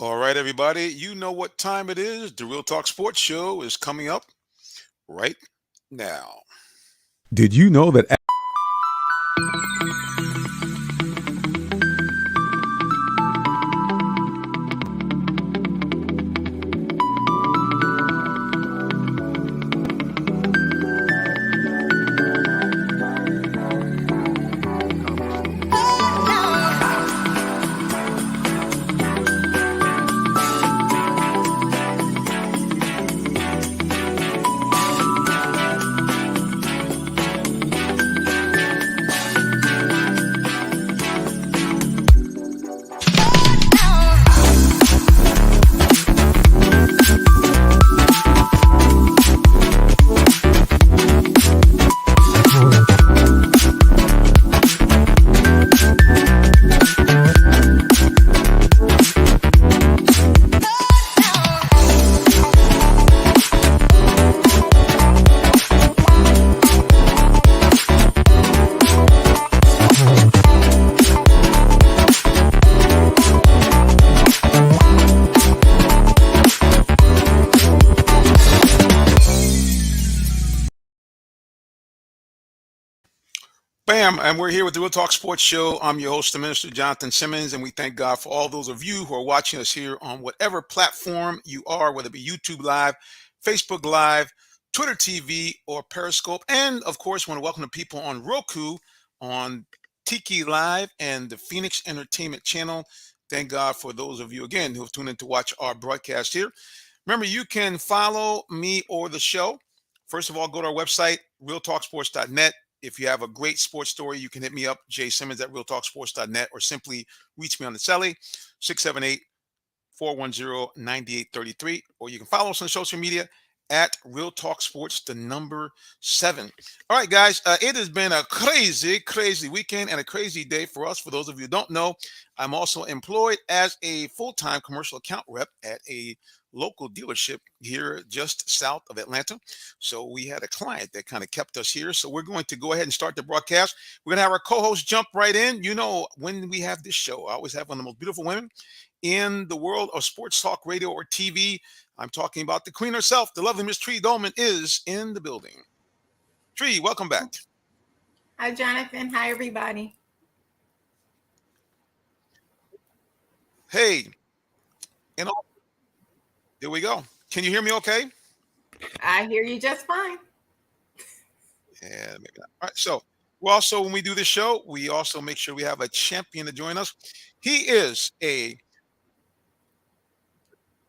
All right, everybody, you know what time it is. The Real Talk Sports Show is coming up right now. Did you know that Bam, and we're here with the Real Talk Sports Show. I'm your host, the Minister Jonathan Simmons, and we thank God for all those of you who are watching us here on whatever platform you are, whether it be YouTube Live, Facebook Live, Twitter TV, or Periscope. And of course, want to welcome the people on Roku, on Tiki Live, and the Phoenix Entertainment Channel. Thank God for those of you, again, who have tuned in to watch our broadcast here. Remember, you can follow me or the show. First of all, go to our website, realtalksports.net. If you have a great sports story, you can hit me up, Jay Simmons at realtalksports.net, or simply reach me on the celly, 678 410 9833. Or you can follow us on social media at Real Talk Sports, the number 7. All right, guys, it has been a crazy, crazy weekend and a crazy day for us. For those of you who don't know, I'm also employed as a full-time commercial account rep at a local dealership here just south of Atlanta. So we had a client that kind of kept us here. So we're going to go ahead and start the broadcast. We're going to have our co-host jump right in. You know, when we have this show, I always have one of the most beautiful women in the world of sports talk radio or TV. I'm talking about the queen herself, the lovely Miss Tree Dolman is in the building. Tree, welcome back. Hi, Jonathan. Hi, everybody. Hey, and there we go. Can you hear me okay? I hear you just fine. Yeah, maybe not. All right. So we also, when we do this show, we also make sure we have a champion to join us. He is a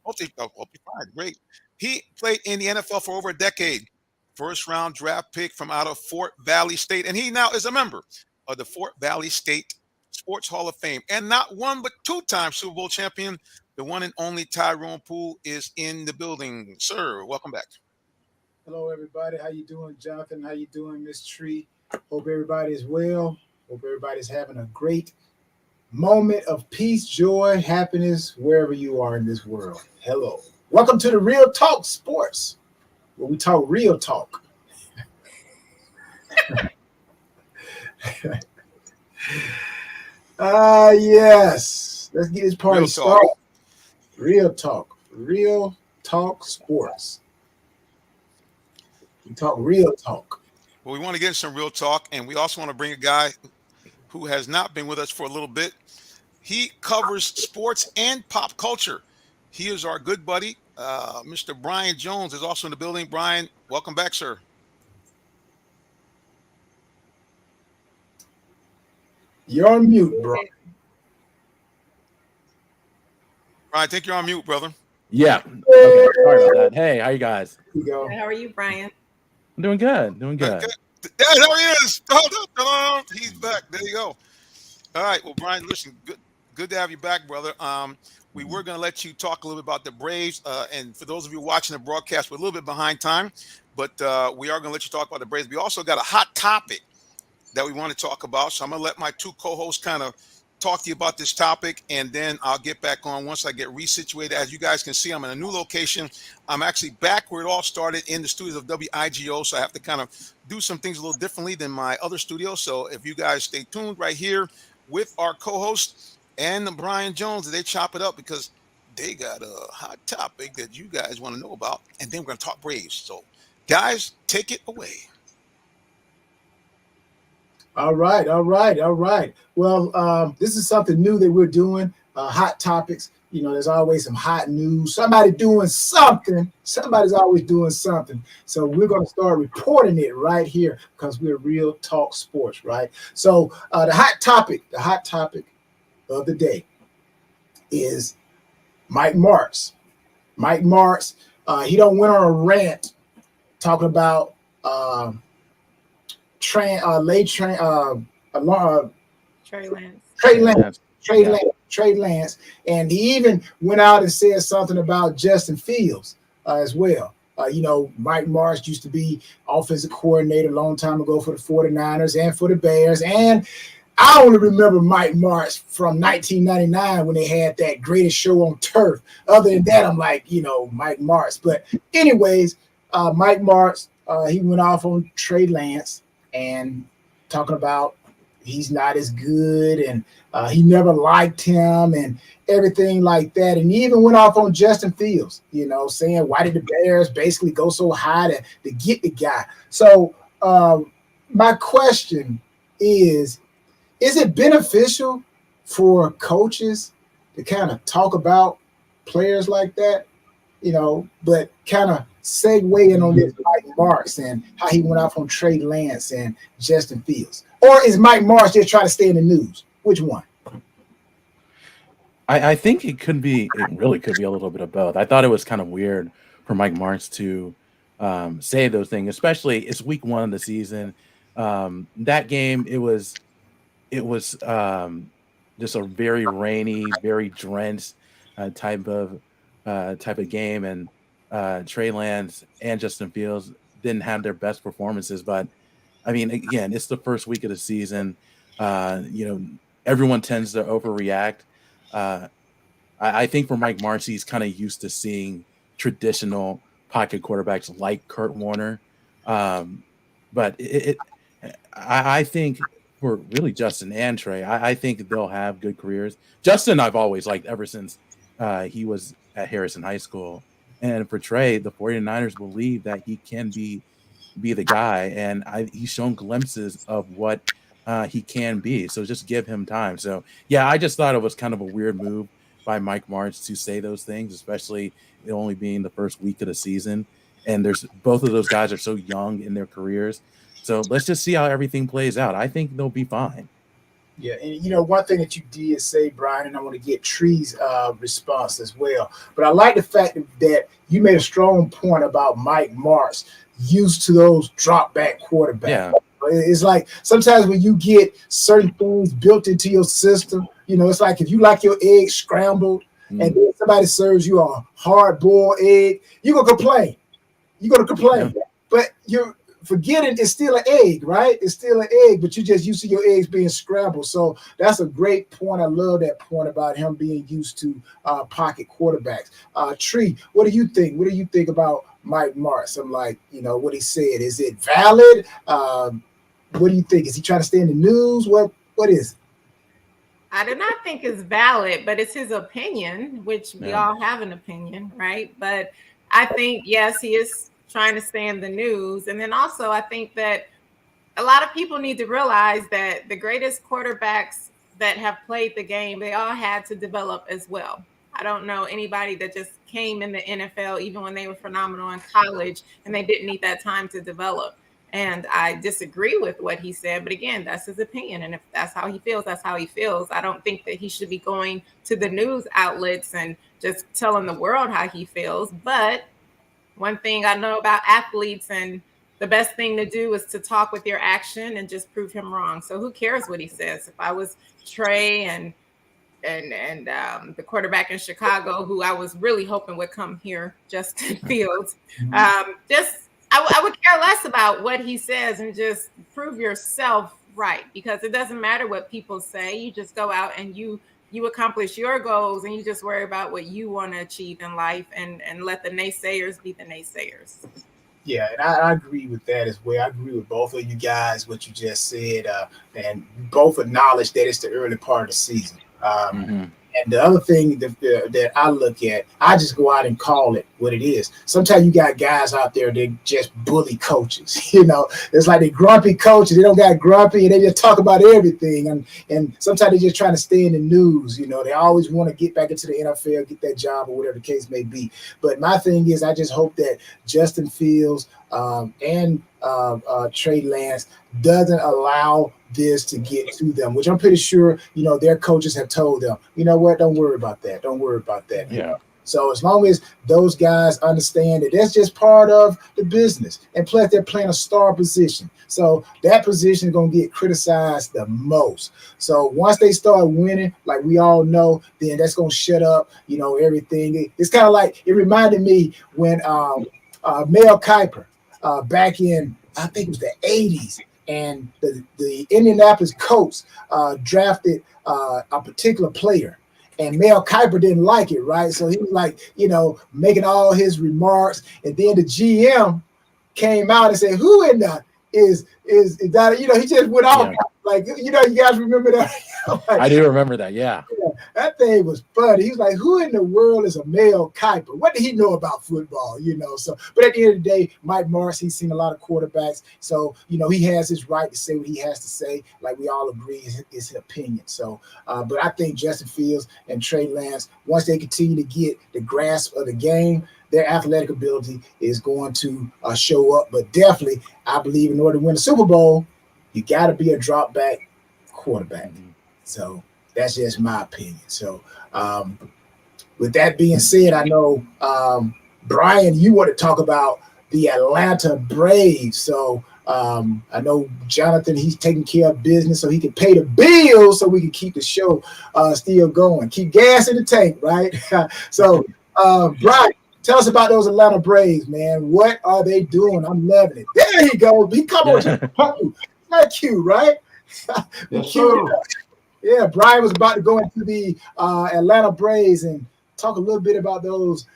fine, great. He played in the NFL for over a decade. First round draft pick from out of Fort Valley State, and he now is a member of the Fort Valley State Sports Hall of Fame. And not one but two-time Super Bowl champion. The one and only Tyrone Poole is in the building. Sir, welcome back. Hello, everybody. How you doing, Jonathan? How you doing, Miss Tree? Hope everybody is well. Hope everybody's having a great moment of peace, joy, happiness, wherever you are in this world. Hello. Welcome to the Real Talk Sports, where we talk real talk. Yes. Let's get this party started. Real talk. Real talk sports. We talk real talk. Well, we want to get some real talk, and we also want to bring a guy who has not been with us for a little bit. He covers sports and pop culture. He is our good buddy. Mr. Brian Jones is also in the building. Brian, welcome back, sir. You're on mute, bro. Brian, I think you're on mute, brother. Yeah. Okay. Sorry about that. Hey, how you guys? Here you go. How are you, Brian? I'm doing good. Doing good. Okay. There he is. He's back. There you go. All right. Well, Brian, listen, good to have you back, brother. We were going to let you talk a little bit about the Braves. And for those of you watching the broadcast, we're a little bit behind time, but we are going to let you talk about the Braves. We also got a hot topic that we want to talk about. So I'm going to let my two co-hosts kind of talk to you about this topic, and then I'll get back on once I get resituated. As you guys can see, I'm in a new location. I'm actually back where it all started in the studios of WIGO, so I have to kind of do some things a little differently than my other studio. So if you guys stay tuned right here with our co-host and Brian Jones, they chop it up because they got a hot topic that you guys want to know about, and then we're going to talk Braves. So, guys, take it away. All right, all right, all right. Well, this is something new that we're doing. Hot topics. You know, there's always some hot news. Somebody doing something. Somebody's always doing something. So we're going to start reporting it right here because we're Real Talk Sports, right? So the hot topic of the day is Mike Martz. Mike Martz. He don't went on a rant talking about Trey Lance, and he even went out and said something about Justin Fields as well. You know, Mike Martz used to be offensive coordinator a long time ago for the 49ers and for the Bears. And I only remember Mike Martz from 1999 when they had that greatest show on turf. Other than that, I'm like, you know, Mike Martz. But anyways, Mike Martz, he went off on Trey Lance and talking about he's not as good and he never liked him and everything like that. And he even went off on Justin Fields, you know, saying, why did the Bears basically go so high to get the guy? So my question is it beneficial for coaches to kind of talk about players like that, you know, but kind of segue in on this Mike Martz and how he went off on Trey Lance and Justin Fields? Or is Mike Martz just trying to stay in the news? Which one? I think it really could be a little bit of both. I thought it was kind of weird for Mike Martz to say those things, especially it's week 1 of the season. That game, it was just a very rainy, very drenched type of game, and Trey Lance and Justin Fields didn't have their best performances. But I mean, again, it's the first week of the season. You know, everyone tends to overreact. I think for Mike Martz, he's kind of used to seeing traditional pocket quarterbacks like Kurt Warner. But I think for really Justin and Trey, I think they'll have good careers. Justin, I've always liked ever since he was at Harrison High School. And for Trey, the 49ers believe that he can be the guy. And he's shown glimpses of what he can be. So just give him time. So, yeah, I just thought it was kind of a weird move by Mike Martz to say those things, especially it only being the first week of the season. And both of those guys are so young in their careers. So let's just see how everything plays out. I think they'll be fine. Yeah, and you know, one thing that you did say, Brian, and I want to get Tree's response as well. But I like the fact that you made a strong point about Mike Martz used to those drop back quarterbacks. Yeah. It's like sometimes when you get certain things built into your system, you know, it's like if you like your eggs scrambled and then somebody serves you a hard-boiled egg, you're going to complain. You're going to complain. Yeah. But you're forgetting it's still an egg, right? It's still an egg, but you just used to your eggs being scrambled. So that's a great point. I love that point about him being used to pocket quarterbacks. Tree, what do you think? What do you think about Mike Martz? I'm like, you know, what he said. Is it valid? What do you think? Is he trying to stay in the news? What is it? I do not think it's valid, but it's his opinion, which we all have an opinion, right? But I think, yes, he is trying to stay in the news. And then also I think that a lot of people need to realize that the greatest quarterbacks that have played the game, they all had to develop as well. I don't know anybody that just came in the NFL, even when they were phenomenal in college, and they didn't need that time to develop. And I disagree with what he said. But again, that's his opinion. And if that's how he feels, that's how he feels. I don't think that he should be going to the news outlets and just telling the world how he feels. But one thing I know about athletes, and the best thing to do is to talk with your action and just prove him wrong. So who cares what he says? If I was Trey and the quarterback in Chicago, who I was really hoping would come here, Justin Fields, I would care less about what he says and just prove yourself right, because it doesn't matter what people say. You just go out and you accomplish your goals, and you just worry about what you want to achieve in life, and let the naysayers be the naysayers. Yeah, and I agree with that as well. I agree with both of you guys, what you just said, and both acknowledge that it's the early part of the season. And the other thing that I look at, I just go out and call it what it is. Sometimes you got guys out there that just bully coaches. It's like they grumpy coaches. They don't got grumpy, and they just talk about everything. And sometimes they're just trying to stay in the news. They always want to get back into the NFL, get that job, or whatever the case may be. But my thing is, I just hope that Justin Fields and Trey Lance doesn't allow this to get to them, which I'm pretty sure, their coaches have told them, you know what, don't worry about that. Don't worry about that. Yeah. So as long as those guys understand that that's just part of the business, and plus they're playing a star position. So that position is going to get criticized the most. So once they start winning, like we all know, then that's going to shut up, everything. It's kind of like, it reminded me when Mel Kiper back in, I think it was the 80s, and the Indianapolis Colts drafted a particular player, and Mel Kiper didn't like it, right? So he was like, making all his remarks, and then the GM came out and said, "Who in the is that?" He just went off. Yeah. Like, you guys remember that? I do remember that. Yeah. That thing was funny. He was like, "Who in the world is a Mel Kiper? What did he know about football?" So, but at the end of the day, Mike Morris, he's seen a lot of quarterbacks. So, he has his right to say what he has to say. Like we all agree, is his opinion. So, but I think Justin Fields and Trey Lance, once they continue to get the grasp of the game, their athletic ability is going to show up. But definitely, I believe in order to win the Super Bowl, you got to be a drop back quarterback. Mm-hmm. So that's just my opinion. So with that being said, I know, Brian, you want to talk about the Atlanta Braves. So I know Jonathan, he's taking care of business so he can pay the bills so we can keep the show still going. Keep gas in the tank, right? So, Brian, tell us about those Atlanta Braves, man. What are they doing? I'm loving it. There he goes. He come on to you. That's cute, right? Yes, sir. Yeah, Brian was about to go into the Atlanta Braves and talk a little bit about those.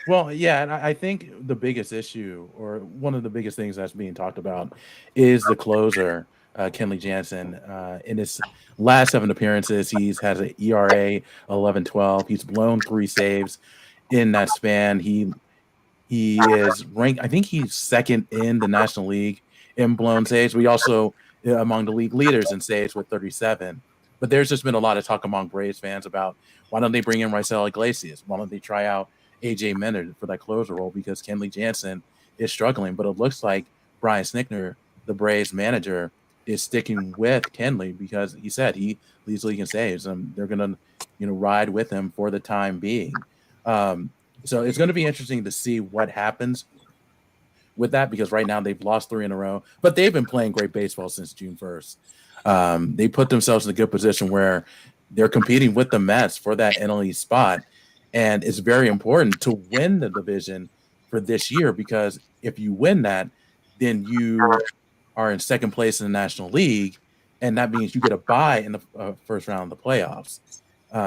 Well, yeah, and I think the biggest issue, or one of the biggest things that's being talked about, is the closer, Kenley Jansen. In his last 7 appearances, he's has an ERA 11-12. He's blown 3 saves in that span. He is ranked, I think he's second in the National League in blown saves. We also among the league leaders in saves with 37. But there's just been a lot of talk among Braves fans about, why don't they bring in Raisel Iglesias? Why don't they try out AJ Minter for that closer role, because Kenley Jansen is struggling. But it looks like Brian Snitker, the Braves manager, is sticking with Kenley because he said he leads the league in saves, and they're going to ride with him for the time being. So it's going to be interesting to see what happens with that, because right now they've lost 3 in a row, but they've been playing great baseball since June 1st. They put themselves in a good position where they're competing with the Mets for that NL East spot. And it's very important to win the division for this year, because if you win that, then you are in second place in the National League, and that means you get a bye in the first round of the playoffs.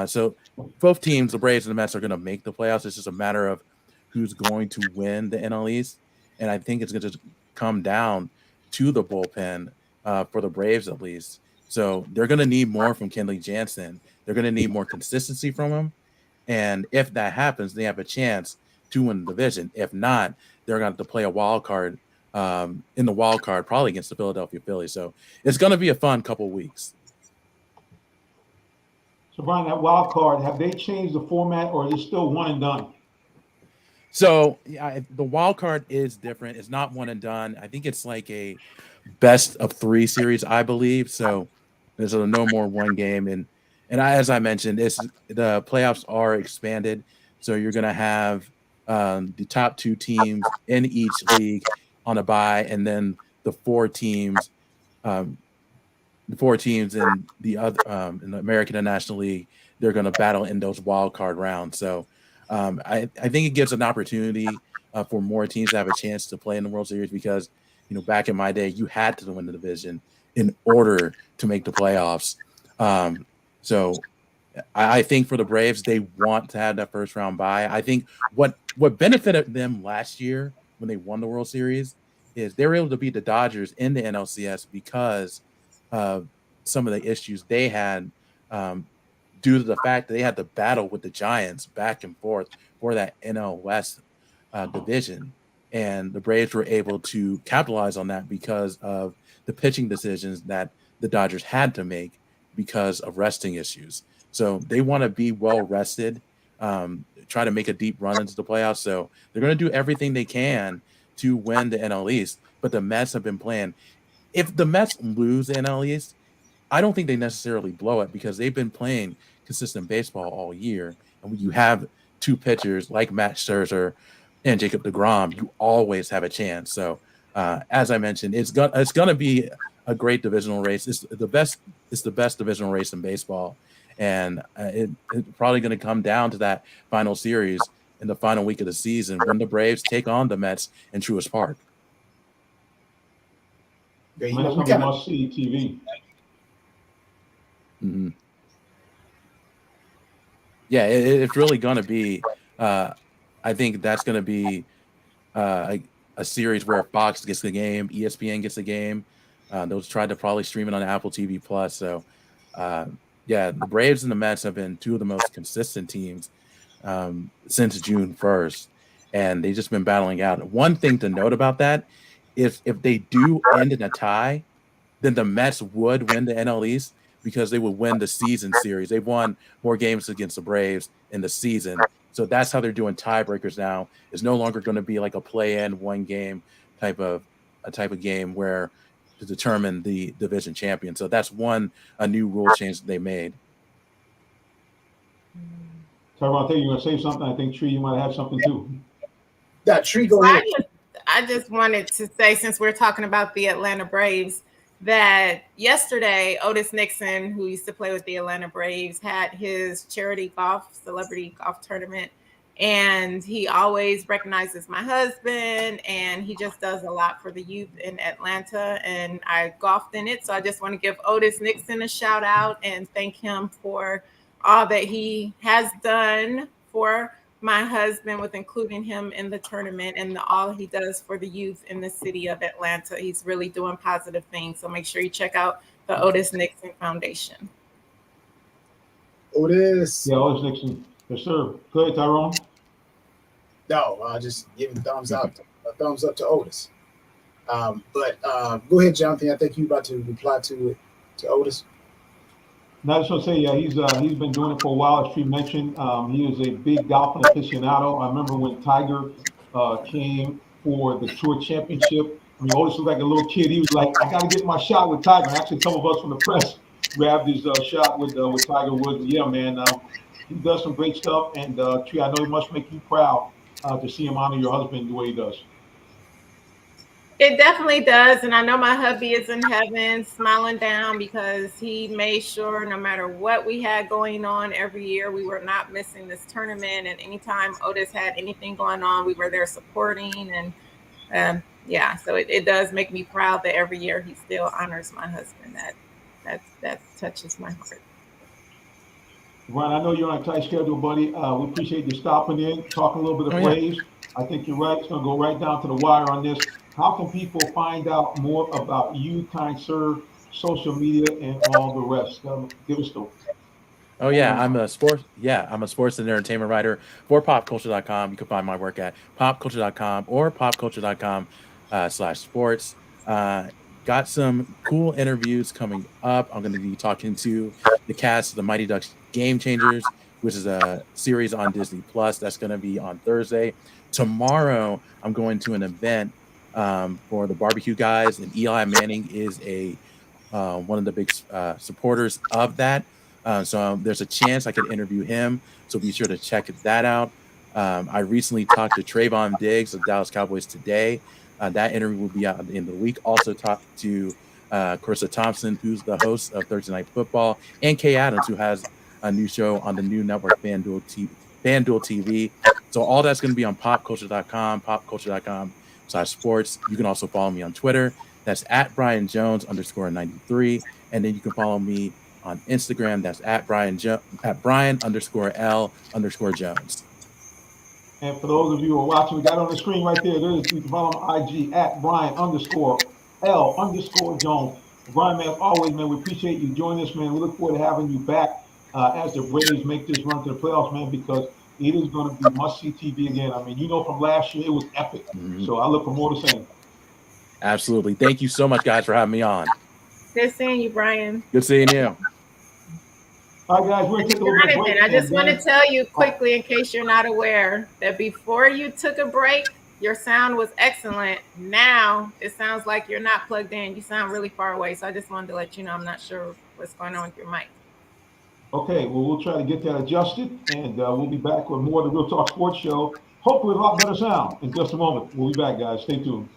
So both teams, the Braves and the Mets, are going to make the playoffs. It's just a matter of who's going to win the NL East. And I think it's going to come down to the bullpen for the Braves, at least. So they're going to need more from Kenley Jansen. They're going to need more consistency from him. And if that happens, they have a chance to win the division. If not, they're going to have to play a wild card in the wild card, probably against the Philadelphia Phillies. So it's going to be a fun couple weeks. So, Brian, that wild card, have they changed the format, or is it still one and done? So the wild card is different. It's not one and done. I think it's like a best of 3 series, I believe. So there's no more one game. And as I mentioned, the playoffs are expanded. So you're going to have the top 2 teams in each league on a bye, and then the 4 teams in the other in the American and National League, they're going to battle in those wild card rounds. So I think it gives an opportunity for more teams to have a chance to play in the World Series, because back in my day, you had to win the division in order to make the playoffs. So I think for the Braves, they want to have that first round bye. I think what benefited them last year when they won the World Series is they were able to beat the Dodgers in the NLCS because some of the issues they had due to the fact that they had to battle with the Giants back and forth for that NL West division. And the Braves were able to capitalize on that because of the pitching decisions that the Dodgers had to make because of resting issues. So they want to be well rested, try to make a deep run into the playoffs. So they're going to do everything they can to win the NL East. But the Mets have been playing. If the Mets lose the NL East, I don't think they necessarily blow it because they've been playing consistent baseball all year. And when you have two pitchers like Matt Scherzer and Jacob deGrom, you always have a chance. So as I mentioned, it's gonna be a great divisional race. It's the best divisional race in baseball, and it's probably going to come down to that final series in the final week of the season when the Braves take on the Mets in Truist Park. Yeah, That's going to be must-see TV. Mm-hmm. Yeah, it's really going to be. I think that's going to be a series where Fox gets the game, ESPN gets the game. They'll try to probably stream it on Apple TV Plus. So, yeah, the Braves and the Mets have been two of the most consistent teams since June 1st, and they've just been battling out. One thing to note about that, if they do end in a tie, then the Mets would win the NL East because they would win the season series. They've won more games against the Braves in the season. So that's how they're doing tiebreakers now. It's no longer going to be like a play-in one game type of game where to determine the division champion. So that's a new rule change that they made. Tyrone, I think you're going to say something. I think Tree, you might have something too. Yeah, Tree, go ahead. I just wanted to say, since we're talking about the Atlanta Braves, that yesterday Otis Nixon, who used to play with the Atlanta Braves, had his celebrity golf tournament, and he always recognizes my husband, and he just does a lot for the youth in Atlanta, and I golfed in it. So I just want to give Otis Nixon a shout out and thank him for all that he has done for my husband, with including him in the tournament, and all he does for the youth in the city of Atlanta. He's really doing positive things. So make sure you check out the Otis Nixon Foundation. Otis. Yeah, Otis Nixon. Yes, sir. Go ahead, Tyrone. No, just giving thumbs up to Otis. But go ahead, Jonathan. I think you about to reply to Otis. No, I just want to say, yeah, he's been doing it for a while. As Tree mentioned, he is a big golf aficionado. I remember when Tiger came for the Tour Championship. I mean, Otis was like a little kid. He was like, "I got to get my shot with Tiger." And actually, some of us from the press grabbed his shot with Tiger Woods. But yeah, man, he does some great stuff. And Tree, I know it must make you proud to see him honor your husband the way he does. It definitely does. And I know my hubby is in heaven smiling down because he made sure no matter what we had going on every year, we were not missing this tournament. And anytime Otis had anything going on, we were there supporting. And yeah, so it does make me proud that every year he still honors my husband. That touches my heart. Ryan, I know you're on a tight schedule, buddy. We appreciate you stopping in, talking a little bit of Braves. I think you're right. It's going to go right down to the wire on this. How can people find out more about you, kind sir, social media, and all the rest? Give us the. Oh yeah, I'm a sports and entertainment writer for popculture.com. You can find my work at popculture.com or popculture.com/sports. Got some cool interviews coming up. I'm going to be talking to the cast of the Mighty Ducks Game Changers, which is a series on Disney Plus. That's going to be on Thursday. Tomorrow, I'm going to an event for the barbecue guys, and Eli Manning is one of the big supporters of that. So there's a chance I could interview him. So be sure to check that out. I recently talked to Trayvon Diggs of Dallas Cowboys Today. That interview will be out at the end of the week. Also talked to Carissa Thompson, who's the host of Thursday Night Football, and Kay Adams, who has a new show on the new network FanDuel TV. So all that's going to be on popculture.com/sports. You can also follow me on Twitter. That's at Brian Jones _93. And then you can follow me on Instagram. That's at Brian _L_Jones. And for those of you who are watching, we got it on the screen right there. You can follow him IG at Brian _L_Jones. Brian, man, as always, man, we appreciate you joining us, man. We look forward to having you back as the Braves make this run to the playoffs, man, because it is going to be must-see TV again. I mean, from last year, it was epic. Mhm. So I look for more the same. Absolutely. Thank you so much, guys, for having me on. Good seeing you, Brian. Good seeing you. All right, guys, we're going to take a little bit of break. I just want to tell you quickly, in case you're not aware, that before you took a break, your sound was excellent. Now it sounds like you're not plugged in. You sound really far away. So I just wanted to let you know I'm not sure what's going on with your mic. Okay, well, we'll try to get that adjusted, and we'll be back with more of the Real Talk Sports Show, hopefully with a lot better sound in just a moment. We'll be back, guys. Stay tuned.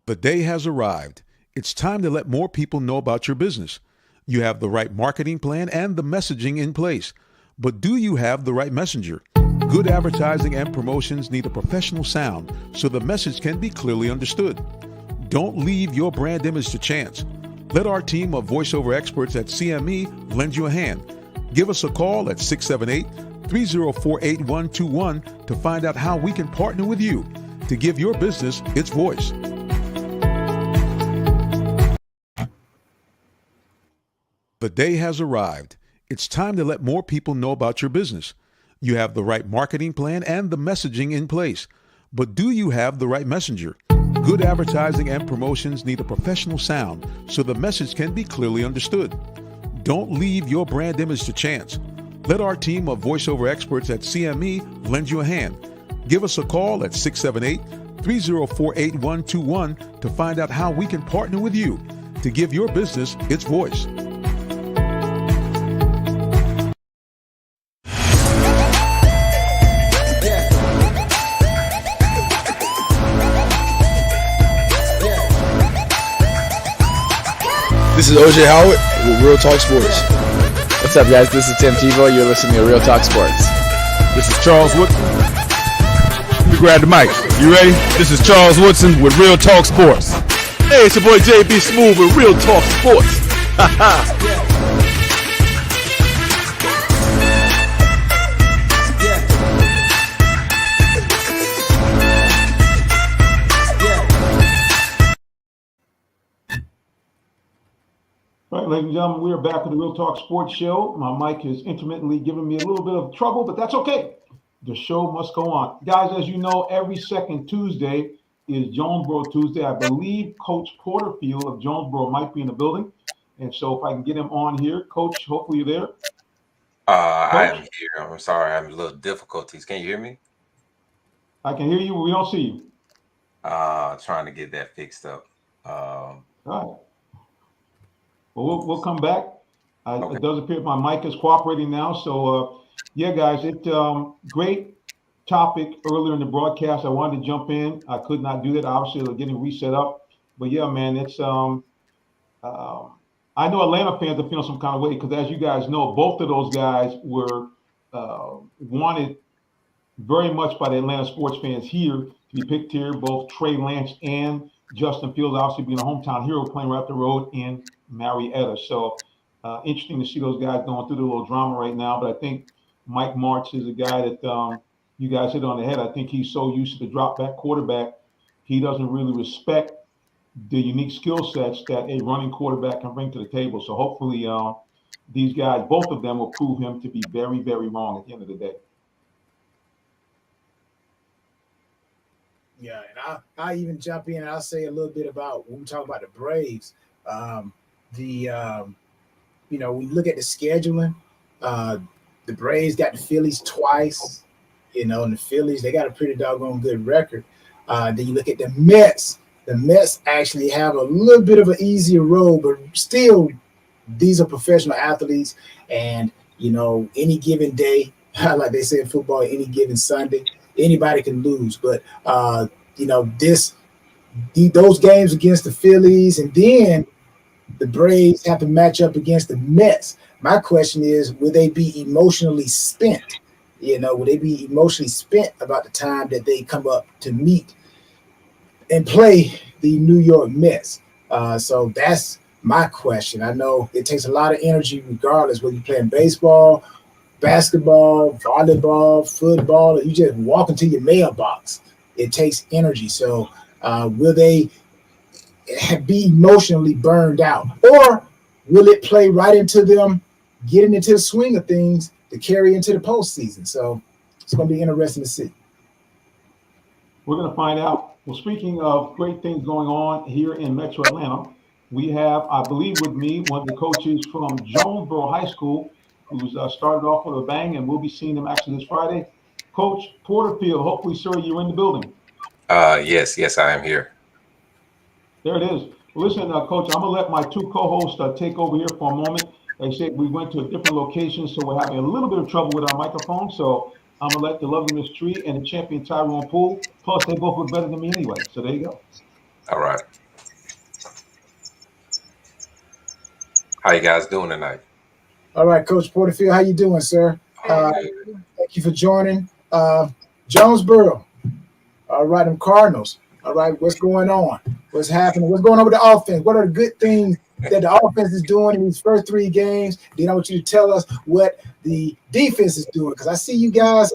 The day has arrived. It's time to let more people know about your business. You have the right marketing plan and the messaging in place. But do you have the right messenger? Good advertising and promotions need a professional sound so the message can be clearly understood. Don't leave your brand image to chance. Let our team of voiceover experts at CME lend you a hand. Give us a call at 678-304-8121 to find out how we can partner with you to give your business its voice. The day has arrived. It's time to let more people know about your business. You have the right marketing plan and the messaging in place. But do you have the right messenger? Good advertising and promotions need a professional sound so the message can be clearly understood. Don't leave your brand image to chance. Let our team of voiceover experts at CME lend you a hand. Give us a call at 678-304-8121 to find out how we can partner with you to give your business its voice. This is OJ Howard with Real Talk Sports. What's up, guys? This is Tim Tebow. You're listening to Real Talk Sports. This is Charles Woodson. Let me grab the mic. You ready? This is Charles Woodson with Real Talk Sports. Hey, it's your boy JB Smooth with Real Talk Sports. All right, ladies and gentlemen, we are back with the Real Talk Sports Show. My mic is intermittently giving me a little bit of trouble, but that's okay. The show must go on. Guys, as you know, every second Tuesday is Jonesboro Tuesday. I believe Coach Porterfield of Jonesboro might be in the building. And so if I can get him on here, Coach, hopefully you're there. I am here. I'm sorry, I'm having a little difficulties. Can you hear me? I can hear you, but we don't see you. Trying to get that fixed up. All right. Well, we'll come back. Okay. It does appear my mic is cooperating now. So, yeah, guys, great topic earlier in the broadcast. I wanted to jump in. I could not do that. Obviously, they're getting reset up. But, yeah, man, it's I know Atlanta fans are feeling some kind of way because, as you guys know, both of those guys were wanted very much by the Atlanta sports fans here to be picked here, both Trey Lance and Justin Fields, obviously being a hometown hero, playing right up the road in Marietta. So interesting to see those guys going through the little drama right now. But I think Mike Martz is a guy that you guys hit on the head. I think he's so used to the drop back quarterback, he doesn't really respect the unique skill sets that a running quarterback can bring to the table. So hopefully these guys, both of them, will prove him to be very, very wrong at the end of the day. Yeah, and I even jump in and I'll say a little bit about when we talk about the Braves. You know, when you look at the scheduling, the Braves got the Phillies twice, you know, and the Phillies, they got a pretty doggone good record. Then you look at the Mets. The Mets actually have a little bit of an easier road, but still, these are professional athletes. And, you know, any given day, like they say in football, any given Sunday, anybody can lose. But, you know, those games against the Phillies and then the Braves have to match up against the Mets. My question is, will they be emotionally spent? You know, will they be emotionally spent about the time that they come up to meet and play the New York Mets? So that's my question. I know it takes a lot of energy regardless whether you're playing baseball, basketball, volleyball, football, or you just walk into your mailbox. It takes energy. So Will they be emotionally burned out, or will it play right into them getting into the swing of things to carry into the postseason? So it's going to be interesting to see. We're going to find out. Well, speaking of great things going on here in Metro Atlanta, we have, I believe, with me one of the coaches from Jonesboro High School, who's started off with a bang, and we'll be seeing him actually this Friday. Coach Porterfield, hopefully, sir, you're in the building. Yes, I am here. There it is. Well, listen, Coach, I'm going to let my two co-hosts take over here for a moment. They said we went to a different location, so we're having a little bit of trouble with our microphone. So I'm going to let the lovely Miss Tree and the champion Tyrone Poole. Plus, they both look better than me anyway. So there you go. All right. How you guys doing tonight? All right, Coach Porterfield, how you doing, sir? Thank you for joining. Jonesboro. All right, them Cardinals. All right, what's going on? What's happening? What's going on with the offense? What are the good things that the offense is doing in these first 3 games? Then I want you to tell us what the defense is doing, because I see you guys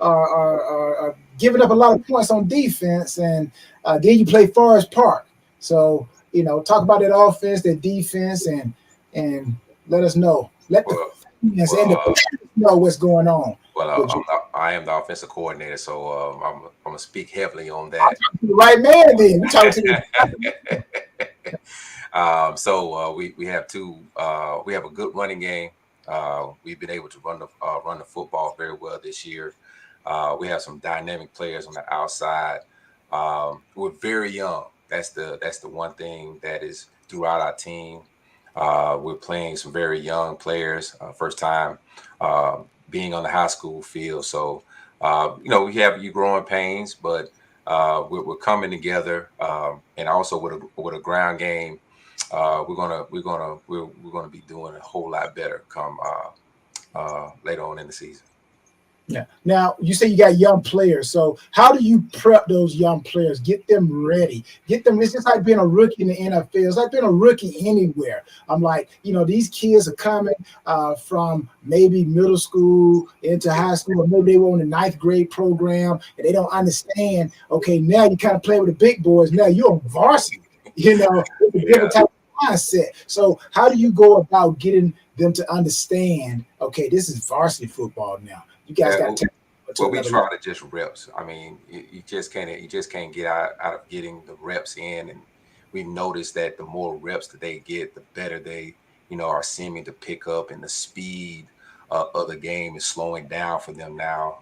are giving up a lot of points on defense, and then you play Forest Park. So, talk about that offense, that defense, and let us know. Let the fans and the players know what's going on. Well, I am the offensive coordinator, so I'm going to speak heavily on that. The right man, then. You talking to So we have we have a good running game. We've been able to run the football very well this year. We have some dynamic players on the outside. We're very young. That's the one thing that is throughout our team. We're playing some very young players, first time being on the high school field. So, we have you growing pains, but we're coming together, and also with a ground game, we're gonna be doing a whole lot better come later on in the season. Yeah. Now, you say you got young players. So how do you prep those young players? Get them ready. It's just like being a rookie in the NFL. It's like being a rookie anywhere. I'm like, these kids are coming from maybe middle school into high school, or maybe they were on the 9th grade program and they don't understand. Okay, now you kind of play with the big boys. Now you're on varsity. It's a different type of mindset. So how do you go about getting them to understand, okay, this is varsity football now? You guys got to. Well, we try to just reps. I mean, you just can't get out of getting the reps in, and we noticed that the more reps that they get, the better they, are seeming to pick up, and the speed of the game is slowing down for them now.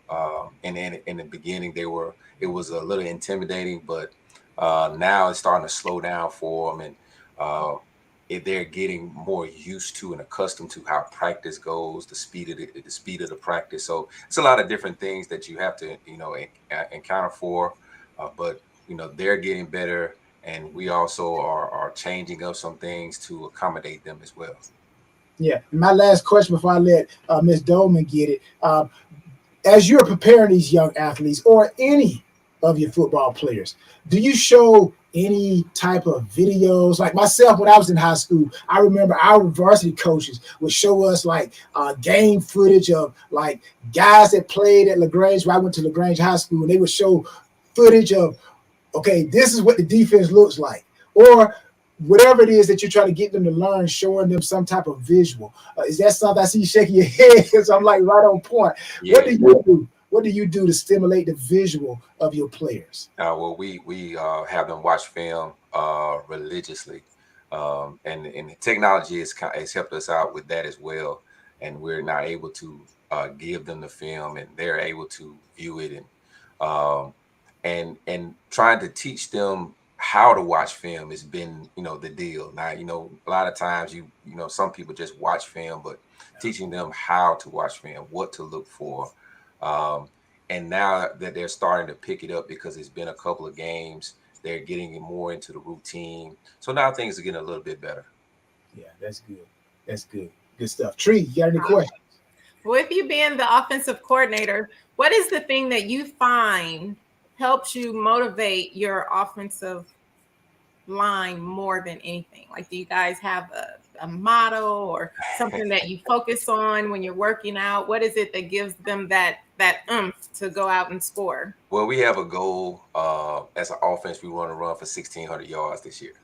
And then in the beginning, it was a little intimidating, but now it's starting to slow down for them, and they're getting more used to and accustomed to how practice goes, the speed of the practice. So it's a lot of different things that you have to, encounter for. But they're getting better, and we also are changing up some things to accommodate them as well. Yeah. My last question before I let Ms. Dolman get it. As you're preparing these young athletes or any of your football players, do you show any type of videos? Like myself, when I was in high school, I remember our varsity coaches would show us like game footage of like guys that played at LaGrange. Where I went to LaGrange High School, and they would show footage of, okay, this is what the defense looks like, or whatever it is that you're trying to get them to learn, showing them some type of visual. Is that something? I see you shaking your head because I'm like right on point. Yeah. What do you do? What do you do to stimulate the visual of your players? Well, we have them watch film religiously, and the technology has helped us out with that as well. And we're not able to give them the film, and they're able to view it, and trying to teach them how to watch film has been the deal. Now a lot of times some people just watch film, but teaching them how to watch film, what to look for. And now that they're starting to pick it up because it's been a couple of games, they're getting more into the routine. So now things are getting a little bit better. Yeah, that's good. That's good. Good stuff. Tree, you got any questions? With you being the offensive coordinator, what is the thing that you find helps you motivate your offensive line more than anything? Like, do you guys have a motto or something that you focus on when you're working out? What is it that gives them that that to go out and score? Well, we have a goal as an offense. We want to run for 1,600 yards this year,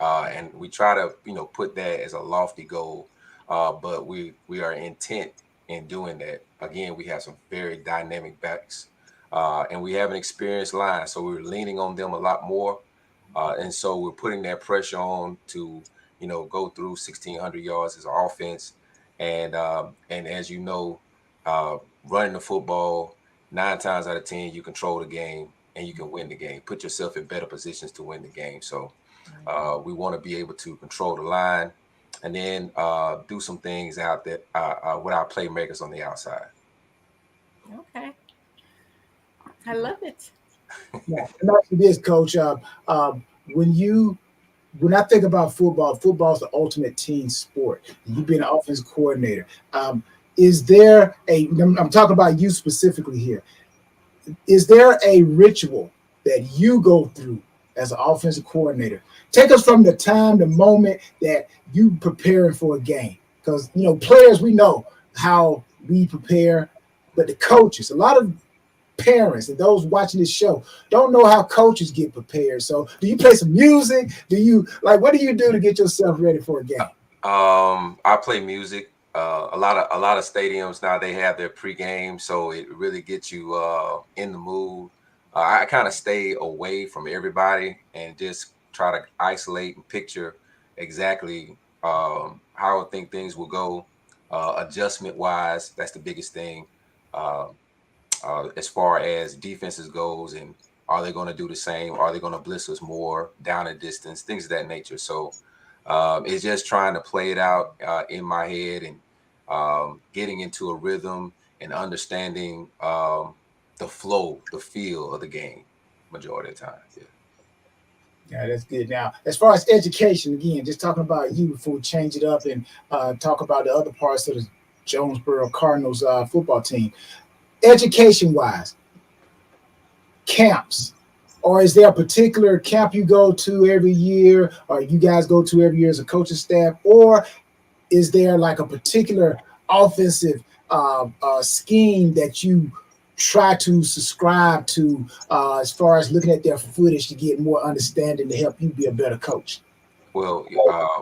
and we try to put that as a lofty goal. But we are intent in doing that. Again, we have some very dynamic backs, and we have an experienced line, so we're leaning on them a lot more, and so we're putting that pressure on to go through 1,600 yards as an offense, and as you know, running the football. 9 times out of 10, you control the game and you can win the game. Put yourself in better positions to win the game. So we want to be able to control the line and then do some things out that with our playmakers on the outside. Okay, I love it. Yeah, and after this, Coach, when I think about football, football is the ultimate team sport. You've been an offensive coordinator. Is there I'm talking about you specifically here. Is there a ritual that you go through as an offensive coordinator? Take us from the moment that you preparing for a game. Because, players, we know how we prepare, but the coaches, a lot of parents and those watching this show don't know how coaches get prepared. So do you play some music? What do you do to get yourself ready for a game? I play music. A lot of stadiums now, they have their pregame, so it really gets you in the mood. I kind of stay away from everybody and just try to isolate and picture exactly how I think things will go. Adjustment wise, that's the biggest thing. As far as defenses goes, and are they going to do the same? Are they going to blitz us more down a distance? Things of that nature. So it's just trying to play it out in my head and getting into a rhythm and understanding the flow, the feel of the game majority of the time. Yeah, that's good. Now, as far as education, again, just talking about you before we change it up and talk about the other parts of the Jonesboro Cardinals football team. Education-wise, camps, or is there a particular camp you go to every year, or you guys go to every year as a coaching staff, or is there like a particular offensive scheme that you try to subscribe to as far as looking at their footage to get more understanding to help you be a better coach? Well,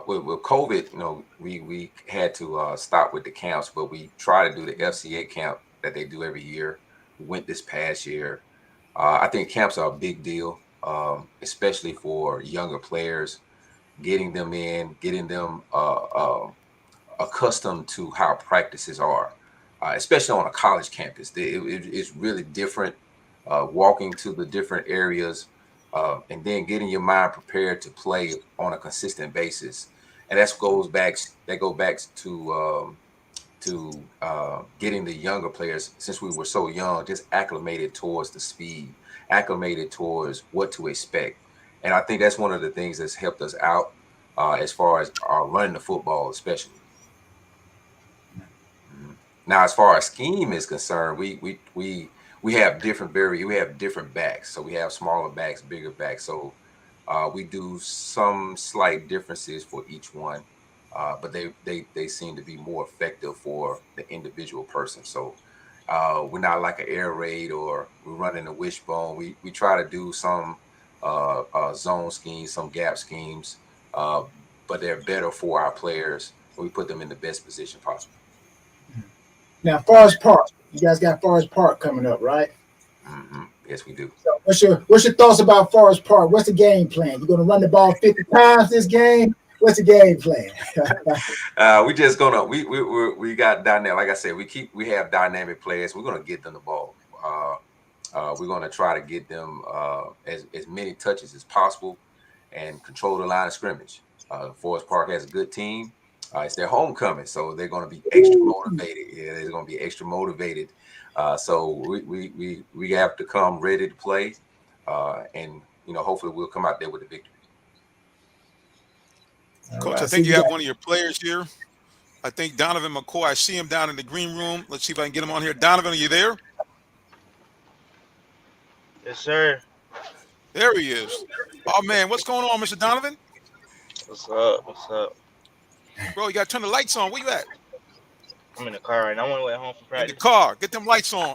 with COVID, we had to stop with the camps, but we try to do the FCA camp that they do every year. We went this past year. I think camps are a big deal, especially for younger players, getting them in, getting them accustomed to how practices are, especially on a college campus. It's really different, walking to the different areas and then getting your mind prepared to play on a consistent basis. And that goes back to getting the younger players, since we were so young, just acclimated towards the speed, acclimated towards what to expect. And I think that's one of the things that's helped us out as far as running the football, especially. Now, as far as scheme is concerned, we have different backs. So we have smaller backs, bigger backs. So we do some slight differences for each one, but they seem to be more effective for the individual person. So we're not like an air raid or we're running a wishbone. We try to do some zone schemes, some gap schemes, but they're better for our players. We put them in the best position possible. Now, Forest Park, you guys got Forest Park coming up, right? Mm-hmm. Yes, we do. So what's your thoughts about Forest Park? What's the game plan? You're going to run the ball 50 times this game? What's the game plan? We just gonna we got dynamic. Like I said, we have dynamic players. We're gonna get them the ball. We're gonna try to get them as many touches as possible and control the line of scrimmage. Forest Park has a good team. It's their homecoming, so they're going to be extra motivated. Yeah, they're going to be extra motivated. So we have to come ready to play, and hopefully we'll come out there with a victory. Coach, I think you have one of your players here. I think Donovan McCoy. I see him down in the green room. Let's see if I can get him on here. Donovan, are you there? Yes, sir. There he is. Oh man, what's going on, Mr. Donovan? What's up? What's up? Bro, you got to turn the lights on. Where you at? I'm in the car right now. I'm on the way home from In the practice. car. Get them lights on.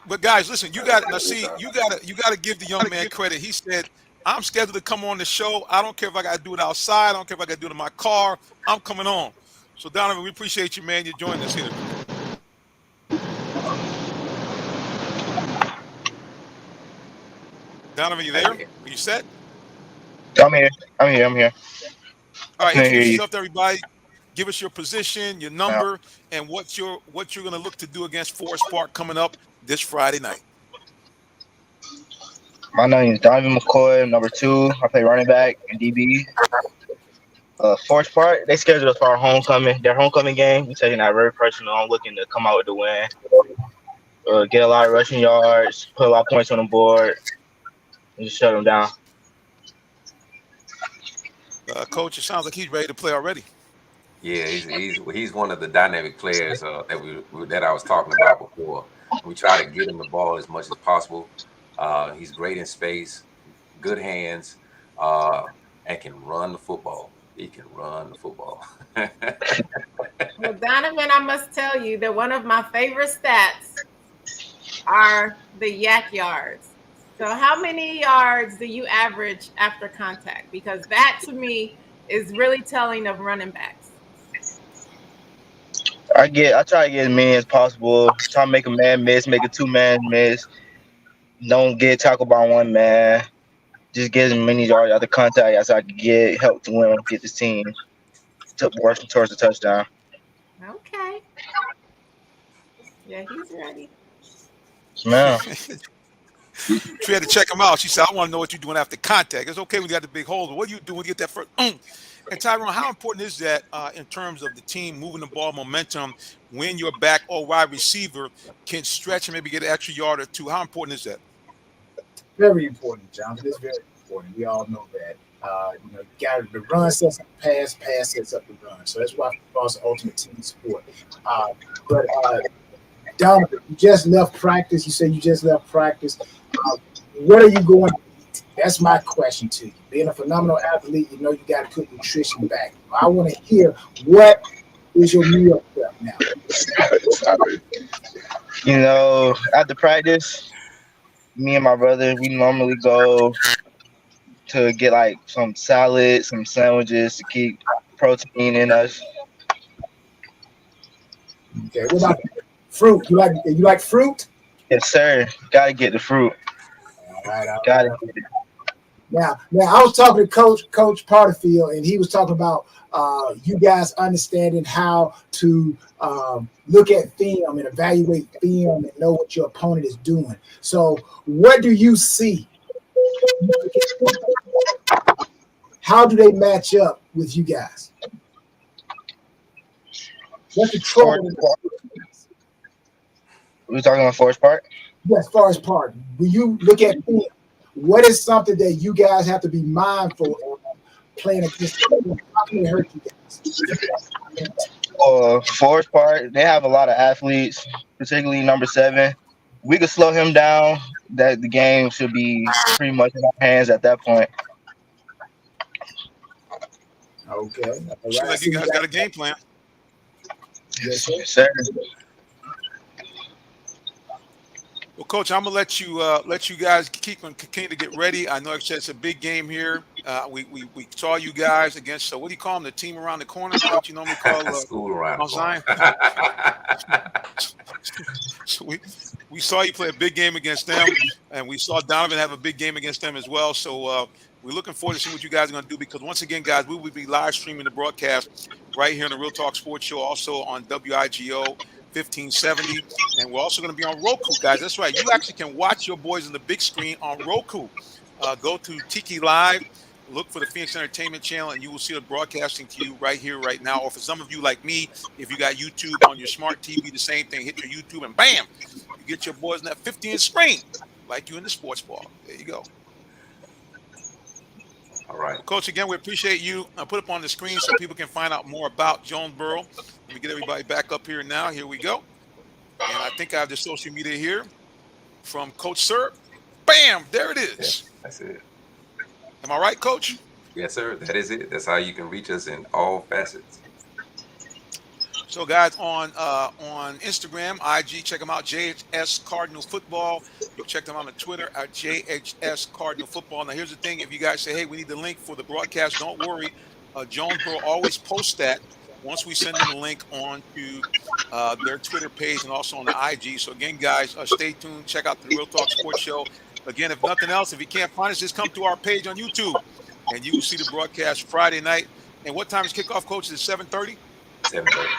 But guys, listen, you got now. See, you gotta give the young man credit. He said, "I'm scheduled to come on the show. I don't care if I got to do it outside. I don't care if I got to do it in my car. I'm coming on." So Donovan, we appreciate you, man. You're joining us here. Donovan, you there? Are you set? I'm here. I'm here. All right, I can hear introduce you. yourself to everybody. Give us your position, your Now, number, and what you're going to look to do against Forest Park coming up this Friday night. my name is Donovan McCoy. I'm number 2. I play running back and DB. Forest Park, they scheduled us for our homecoming. Their homecoming game. We're taking that very personal. I'm looking to come out with the win. Get a lot of rushing yards, put a lot of points on the board, and just shut them down. Coach, it sounds like he's ready to play already. Yeah, he's one of the dynamic players that I was talking about before. We try to get him the ball as much as possible. He's great in space, good hands, and can run the football. He can run the football. Well, Donovan, I must tell you that one of my favorite stats are the yak yards. So how many yards do you average after contact? Because that to me is really telling of running backs. I try to get as many as possible. Try to make a man miss, make a 2-man miss. Don't get tackled by 1 man. Just get as many yards out of contact as I can get. Help to win, get this team working towards the touchdown. Okay. Yeah, he's ready. Man. She had to check him out. She said, "I want to know what you're doing after contact." It's okay when you got the big holes, but what do you do when you get that first? And Tyrone, how important is that in terms of the team moving the ball momentum when your back or wide receiver can stretch and maybe get an extra yard or 2? How important is that? Very important, Jonathan. It's very important. We all know that. You got the run sets up the pass sets up the run. So that's why football's the ultimate team sport. But Donovan, you just left practice. You said you just left practice. What are you going to eat? That's my question to you. Being a phenomenal athlete, you know you got to put nutrition back. I want to hear, what is your meal prep now? After practice, me and my brother, we normally go to get like some salad, some sandwiches to keep protein in us. Okay, what about fruit? You like fruit? Yes, sir. Gotta get the fruit. All right. Gotta get it. Now, I was talking to Coach Porterfield, and he was talking about you guys understanding how to look at film and evaluate film and know what your opponent is doing. So, what do you see? How do they match up with you guys? What's the trouble? We're talking about Forest Park? Yes, Forest Park. When you look at film, what is something that you guys have to be mindful of playing against? How can it hurt you guys? Forest Park, they have a lot of athletes, particularly number 7. We could slow him down. That the game should be pretty much in our hands at that point. Okay. All Seems like you guys got a game plan. Yes, sir. Well, Coach, I'm gonna let you guys continue to get ready. I know it's a big game here. We saw you guys against what do you call them? The team around the corner? Is that what you normally call school around Mount Zion? So we saw you play a big game against them, and we saw Donovan have a big game against them as well. So we're looking forward to seeing what you guys are going to do, because once again, guys, we will be live streaming the broadcast right here on the Real Talk Sports Show, also on WIGO 1570, and we're also going to be on Roku, guys. That's right. You actually can watch your boys on the big screen on Roku. Go to Tiki Live, look for the Phoenix Entertainment Channel, and you will see it broadcasting to you right here, right now. Or for some of you like me, if you got YouTube on your smart TV, the same thing. Hit your YouTube and bam, you get your boys on that 15-inch screen, like you in the sports ball. There you go. All right. Well, Coach, again, we appreciate you. I'll put up on the screen so people can find out more about Jonesboro. Let me get everybody back up here now. Here we go. And I think I have the social media here from Coach Sir. Bam! There it is. Yeah, that's it. Am I right, Coach? Yes, sir. That is it. That's how you can reach us in all facets. So, guys, on Instagram, IG, check them out. JHS Cardinal Football. You can check them out on Twitter at JHS Cardinal Football. Now, here's the thing: if you guys say, "Hey, we need the link for the broadcast," don't worry. Jonesboro always posts that once we send them the link on to their Twitter page and also on the IG. So, again, guys, stay tuned. Check out the Real Talk Sports Show. Again, if nothing else, if you can't find us, just come to our page on YouTube, and you will see the broadcast Friday night. And what time is kickoff, Coach? Is it 7:30? 7:30.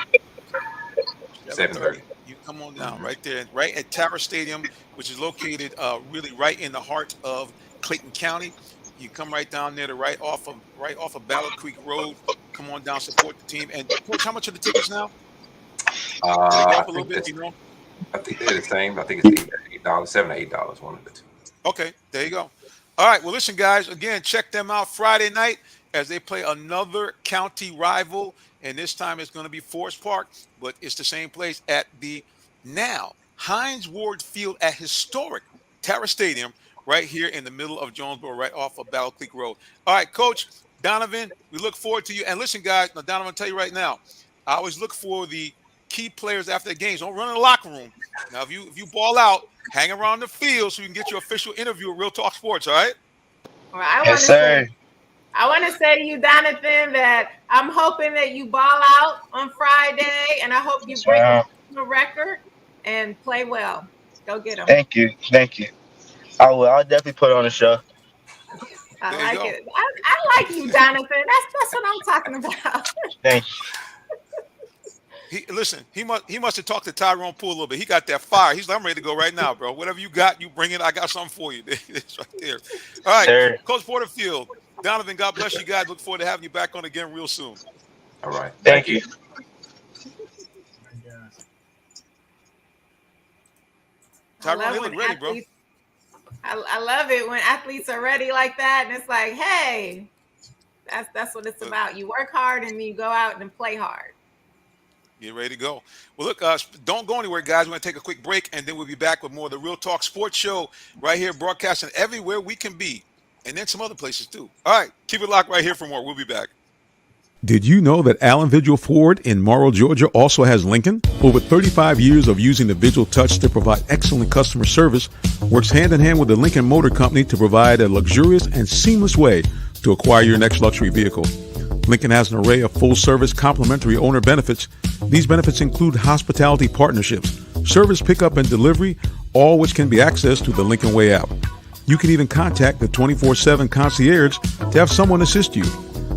7:30. 7:30. You come on down Mm-hmm. right there, right at Tara Stadium, which is located really right in the heart of Clayton County. You come right down there to right off of Battle Creek Road. Come on down, support the team. And coach, how much are the tickets now? Did they go I up a little think bit? that's. You know? I think they're the same. I think it's $8, $7 or $8, one of the two. Okay, there you go. All right. Well, listen, guys. Again, check them out Friday night as they play another county rival, and this time it's going to be Forest Park, but it's the same place at the now Hines Ward Field at historic Tara Stadium, right here in the middle of Jonesboro, right off of Battle Creek Road. All right, Coach Donovan, we look forward to you. And listen, guys. Now, Donovan, I'll tell you right now, I always look for the key players after the games. Don't run in the locker room. Now, if you ball out, hang around the field so you can get your official interview at Real Talk Sports. All right. Well, I Yes, want to say sir. I want to say to you, Jonathan, that I'm hoping that you ball out on Friday, and I hope you Yes, break ma'am. the record and play well. Go get them. Thank you. Thank you. I will. I'll definitely put on the show. I There you like go. it. I like you, Jonathan. That's what I'm talking about. Thank He listen. He must have talked to Tyrone Poole a little bit. He got that fire. He's like, I'm ready to go right now, bro. Whatever you got, you bring it. I got something for you. It's right there. All you, right, sir. Coach Porterfield, Donovan. God bless you guys. Look forward to having you back on again real soon. All right. Thank you. I Tyrone, love they when look ready, bro. athletes. I love it when athletes are ready like that, and it's like, hey, that's what it's about. You work hard and you go out and play hard. Get ready to go. Well, look, don't go anywhere, guys. We're going to take a quick break, and then we'll be back with more of the Real Talk Sports Show right here, broadcasting everywhere we can be, and then some other places too. All right, keep it locked right here for more. We'll be back. Did you know that Allen Vigil Ford in Morrow, Georgia also has Lincoln? Over 35 years of using the Vigil Touch to provide excellent customer service, works hand in hand with the Lincoln Motor Company to provide a luxurious and seamless way to acquire your next luxury vehicle. Lincoln has an array of full-service complimentary owner benefits. These benefits include hospitality partnerships, service pickup and delivery, all which can be accessed through the Lincoln Way app. You can even contact the 24/7 concierge to have someone assist you.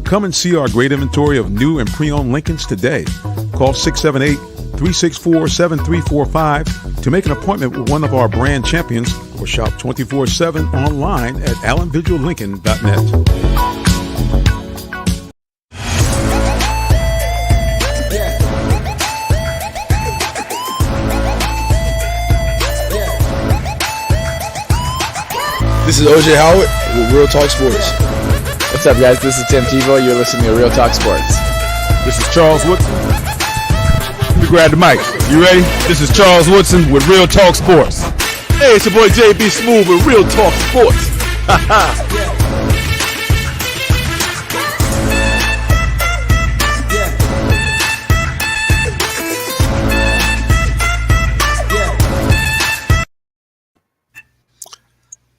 Come and see our great inventory of new and pre-owned Lincolns today. Call 678-364-7345 to make an appointment with one of our brand champions or shop 24/7 online at allenvigillincoln.net. This is OJ Howard with Real Talk Sports. What's up, guys? This is Tim Tebow. You're listening to Real Talk Sports. This is Charles Woodson. Let me grab the mic. You ready? This is Charles Woodson with Real Talk Sports. Hey, it's your boy JB Smooth with Real Talk Sports.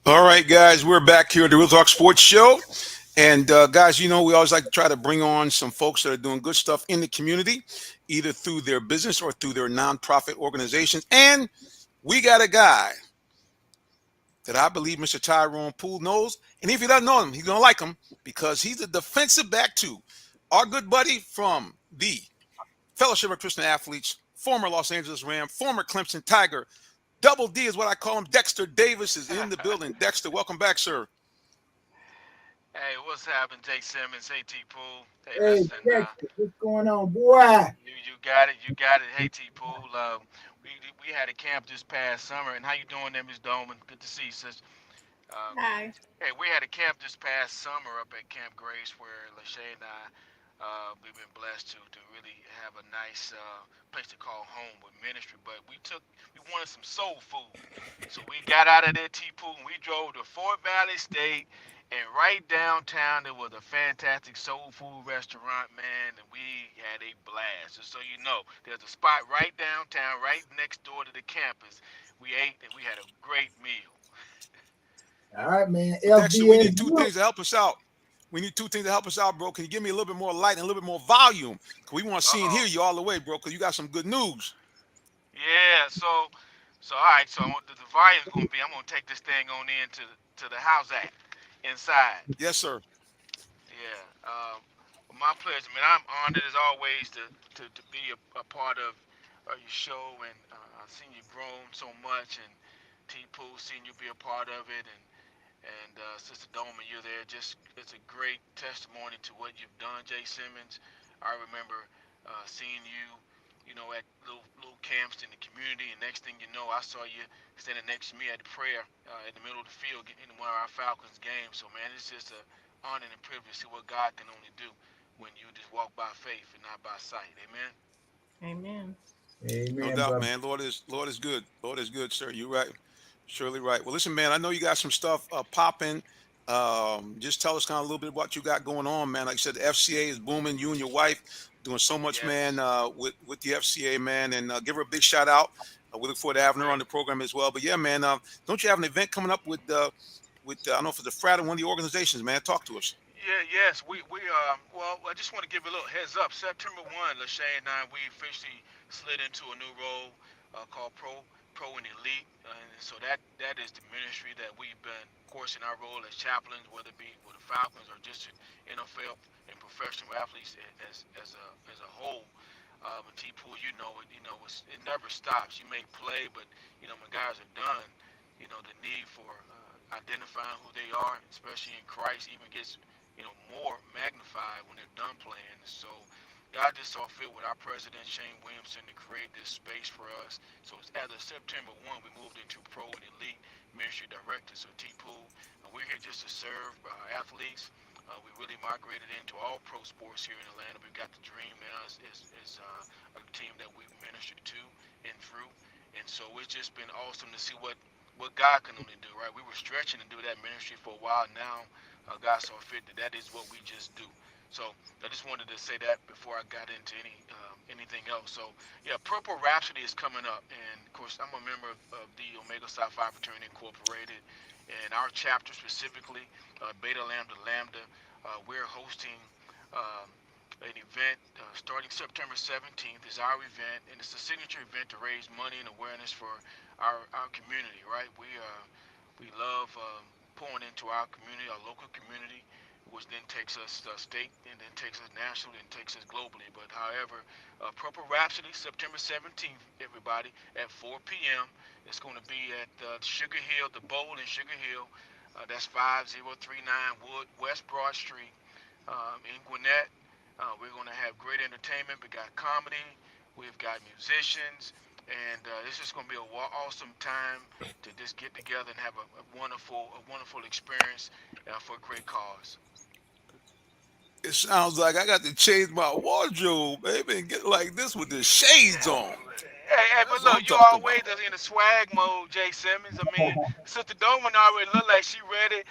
All right, guys, we're back here at the Real Talk Sports Show. And guys, we always like to try to bring on some folks that are doing good stuff in the community, either through their business or through their nonprofit organizations. And we got a guy that I believe Mr. Tyrone Poole knows. And if he doesn't know him, he's going to like him because he's a defensive back too. Our good buddy from the Fellowship of Christian Athletes, former Los Angeles Ram, former Clemson Tiger, Double D is what I call him. Dexter Davis is in the building. Dexter, welcome back, sir. Hey, what's happening, Jake Simmons? Hey, T Pool. Hey, Hey, listen, Dexter, what's going on, boy? you got it, you got it. Hey, T Pool. We had a camp this past summer, and how you doing there, Miss Dolman? Good to see you, sis. Um, Hi. hey, we had a camp this past summer up at Camp Grace where Lachey and I, we've been blessed to really have a nice place to call home with ministry. But we wanted some soul food, so we got out of there, T Pool, and we drove to Fort Valley State. And right downtown, there was a fantastic soul food restaurant, man, and we had a blast. Just so you know, there's a spot right downtown, right next door to the campus. We ate and we had a great meal. All right, man. But Dexter, we FBS. need two things to help us out. We need two things to help us out, bro. Can you give me a little bit more light and a little bit more volume? Cause we want to see and hear Uh-oh. you all the way, bro. Cause you got some good news. Yeah, so all right, so the volume's gonna be. I'm gonna take this thing on in to the house act inside. Yes, sir. Yeah, my pleasure, man. I'm honored as always to be a part of your show, and I've seen you grown so much, and T Pooh seen you be a part of it, and Sister Doma, you're there. Just it's a great testimony to what you've done, Jay Simmons. I remember seeing you, at little camps in the community, and next thing you know, I saw you standing next to me at the prayer in the middle of the field in one of our Falcons games. So man, it's just a honor and privilege to see what God can only do when you just walk by faith and not by sight. Amen. Amen. No Amen, doubt, brother. man. Lord is good. Lord is good, sir. You're right. Surely right. Well, listen, man. I know you got some stuff popping. Just tell us kind of a little bit what you got going on, man. Like I said, the FCA is booming. You and your wife doing so much, man, Yes. with the FCA, man. And give her a big shout out. We look forward to having her on Great. the program as well. But yeah, man, don't you have an event coming up with I don't know if it's a frat or one of the organizations, man? Talk to us. Yeah, yes, we well, I just want to give a little heads up. September 1, Lachey and I, we officially slid into a new role called Pro and Elite, and so that is the ministry that we've been, of course, in our role as chaplains, whether it be with the Falcons or just in NFL and professional athletes as a whole. And T Pool, it never stops. You may play, but when guys are done, the need for identifying who they are, especially in Christ, even gets more magnified when they're done playing. So God just saw fit with our president Shane Williamson to create this space for us. So as of September 1, we moved into Pro and Elite Ministry Director. So T Pool, we're here just to serve athletes. We really migrated into all pro sports here in Atlanta. We've got the Dream now is a team that we minister to and through. And so it's just been awesome to see what God can only do, right? We were stretching to do that ministry for a while. Now, God saw fit that is what we just do. So I just wanted to say that before I got into anything else. So yeah, Purple Rhapsody is coming up, and of course I'm a member of the Omega Psi Phi Fraternity Incorporated, and our chapter specifically, Beta Lambda Lambda, we're hosting. Um, an event starting September 17th is our event, and it's a signature event to raise money and awareness for our community. Right? We love pouring into our community, our local community, which then takes us state and then takes us nationally and takes us globally. But however, Purple Rhapsody, September 17th, everybody, at 4 p.m. It's going to be at Sugar Hill, the Bowl in Sugar Hill. That's 5039 Wood West Broad Street in Gwinnett. We're going to have great entertainment. We got comedy. We've got musicians. And this is going to be an awesome time to just get together and have a wonderful experience for a great cause. It sounds like I got to change my wardrobe, baby, and get like this with the shades on. Hey, but That's what I'm look, you talking always about. in the swag mode, Jay Simmons. I mean, Sister Doman already look like she ready.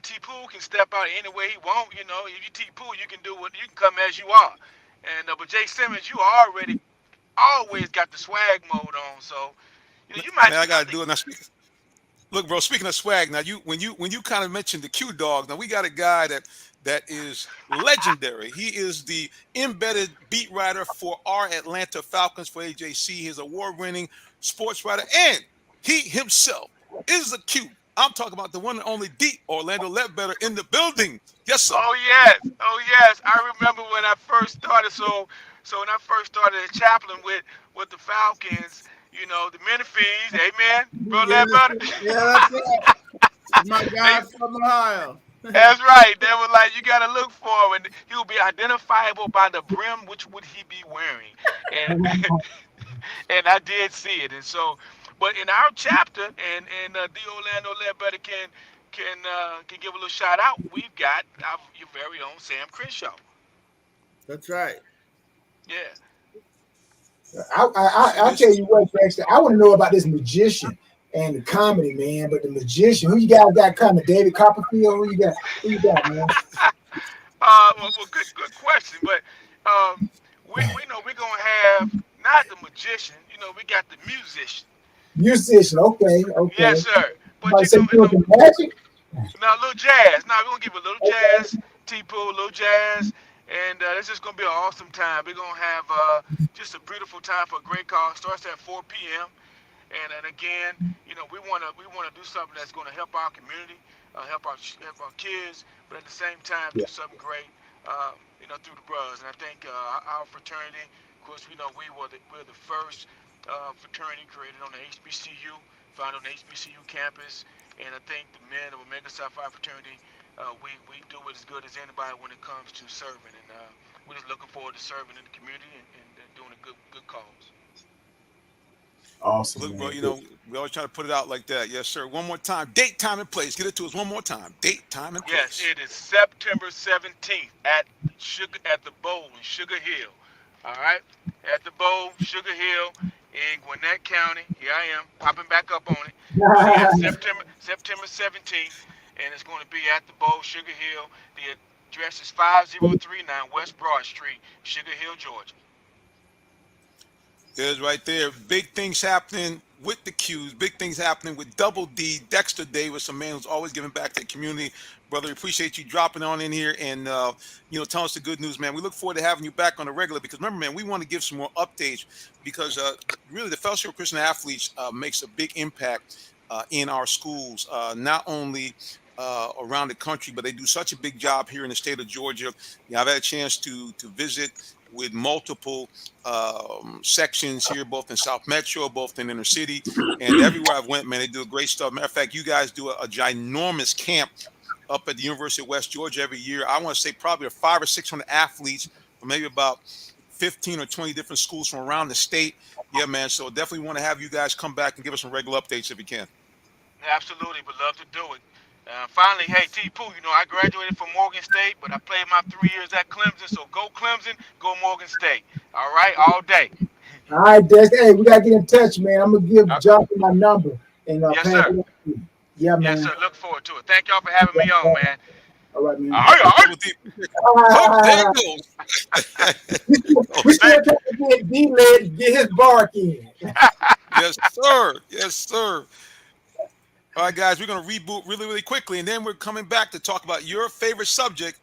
T Pooh can step out any way he want. If you T Pooh, you can do what you can come as you are. And but Jay Simmons, you already always got the swag mode on. So you might. Now I I got to think. do it. Now, look, bro. Speaking of swag, now when you kind of mentioned the Q Dog, now we got a guy that is legendary. He is the embedded beat writer for our Atlanta Falcons for AJC. He's award-winning sports writer, and he himself is a Q. I'm talking about the one and only D Orlando Ledbetter in the building. Yes, sir. Oh yes, oh yes. I remember when I first started. So when I first started as chaplain with the Falcons, the Menifees, amen, bro, Yeah, that brother. yeah, that's right. My they, guy from Ohio. that's right. They were like, you gotta look for him, and he will be identifiable by the brim. Which would he be wearing? And and I did see it. And so, but in our chapter, and the Orlando Ledbetter can give a little shout out. We've got your very own Sam Crenshaw. That's right. Yeah. I See tell this. you what, Baxter, I want to know about this magician. and the comedy, man. But the magician, who you got coming? David Copperfield? Who you got? Who you got, man? Well, good question. But we know we're gonna have not the magician. We got the musician. Musician, okay. Yes, sir. But Somebody say you doing some magic? now a little jazz. Now we're gonna give a little jazz, T-Pool, a little jazz, and it's just gonna be an awesome time. We're gonna have just a beautiful time for a great call. Starts at 4 p.m. And again, we wanna do something that's gonna help our community, help our kids, but at the same time do something great, through the bros. And I think our fraternity, of course, we're the first fraternity created on the HBCU, found on the HBCU campus, and I think the men of Omega Psi Phi fraternity, we do it as good as anybody when it comes to serving, and we're just looking forward to serving in the community and doing a good cause. Awesome, Look, man. bro, we always try to put it out like that. Yes, sir. One more time. Date, time, and place. Get it to us one more time. Date, time, and Yes, place. it is September 17th at the Bowl in Sugar Hill. All right, at the Bowl, Sugar Hill in Gwinnett County. Here I am popping back up on it. So yeah, September 17th, and it's going to be at the Bowl, Sugar Hill. The address is 5039 West Broad Street, Sugar Hill, Georgia. There's right there. Big things happening with the Qs. Big things happening with Double D, Dexter Davis, a man who's always giving back to the community. Brother, appreciate you dropping on in here and telling us the good news, man. We look forward to having you back on the regular because remember, man, we want to give some more updates because really the Fellowship of Christian Athletes makes a big impact in our schools, not only around the country, but they do such a big job here in the state of Georgia. I've had a chance to visit with multiple sections here, both in South Metro, both in inner city, and everywhere I've went, man, they do a great stuff. Matter of fact, you guys do a ginormous camp up at the University of West Georgia every year. I want to say probably 500 or 600 athletes from maybe about 15 or 20 different schools from around the state. Yeah, man. So definitely want to have you guys come back and give us some regular updates if you can. Absolutely, would love to do it. Finally, hey, T. Pooh, I graduated from Morgan State, but I played my 3 years at Clemson, so go Clemson, go Morgan State. All right, all day. All right, Des. Hey, we got to get in touch, man. I'm going to give Jonathan my number. And yes, pass sir. it on to you. Yeah, man. Yes, sir. Look forward to it. Thank y'all for having me on, man. All right, man. Oh, there it goes. We still trying to get D-Led to get his bark in. Yes, sir. Yes, sir. All right, guys, we're going to reboot really, really quickly, and then we're coming back to talk about your favorite subject.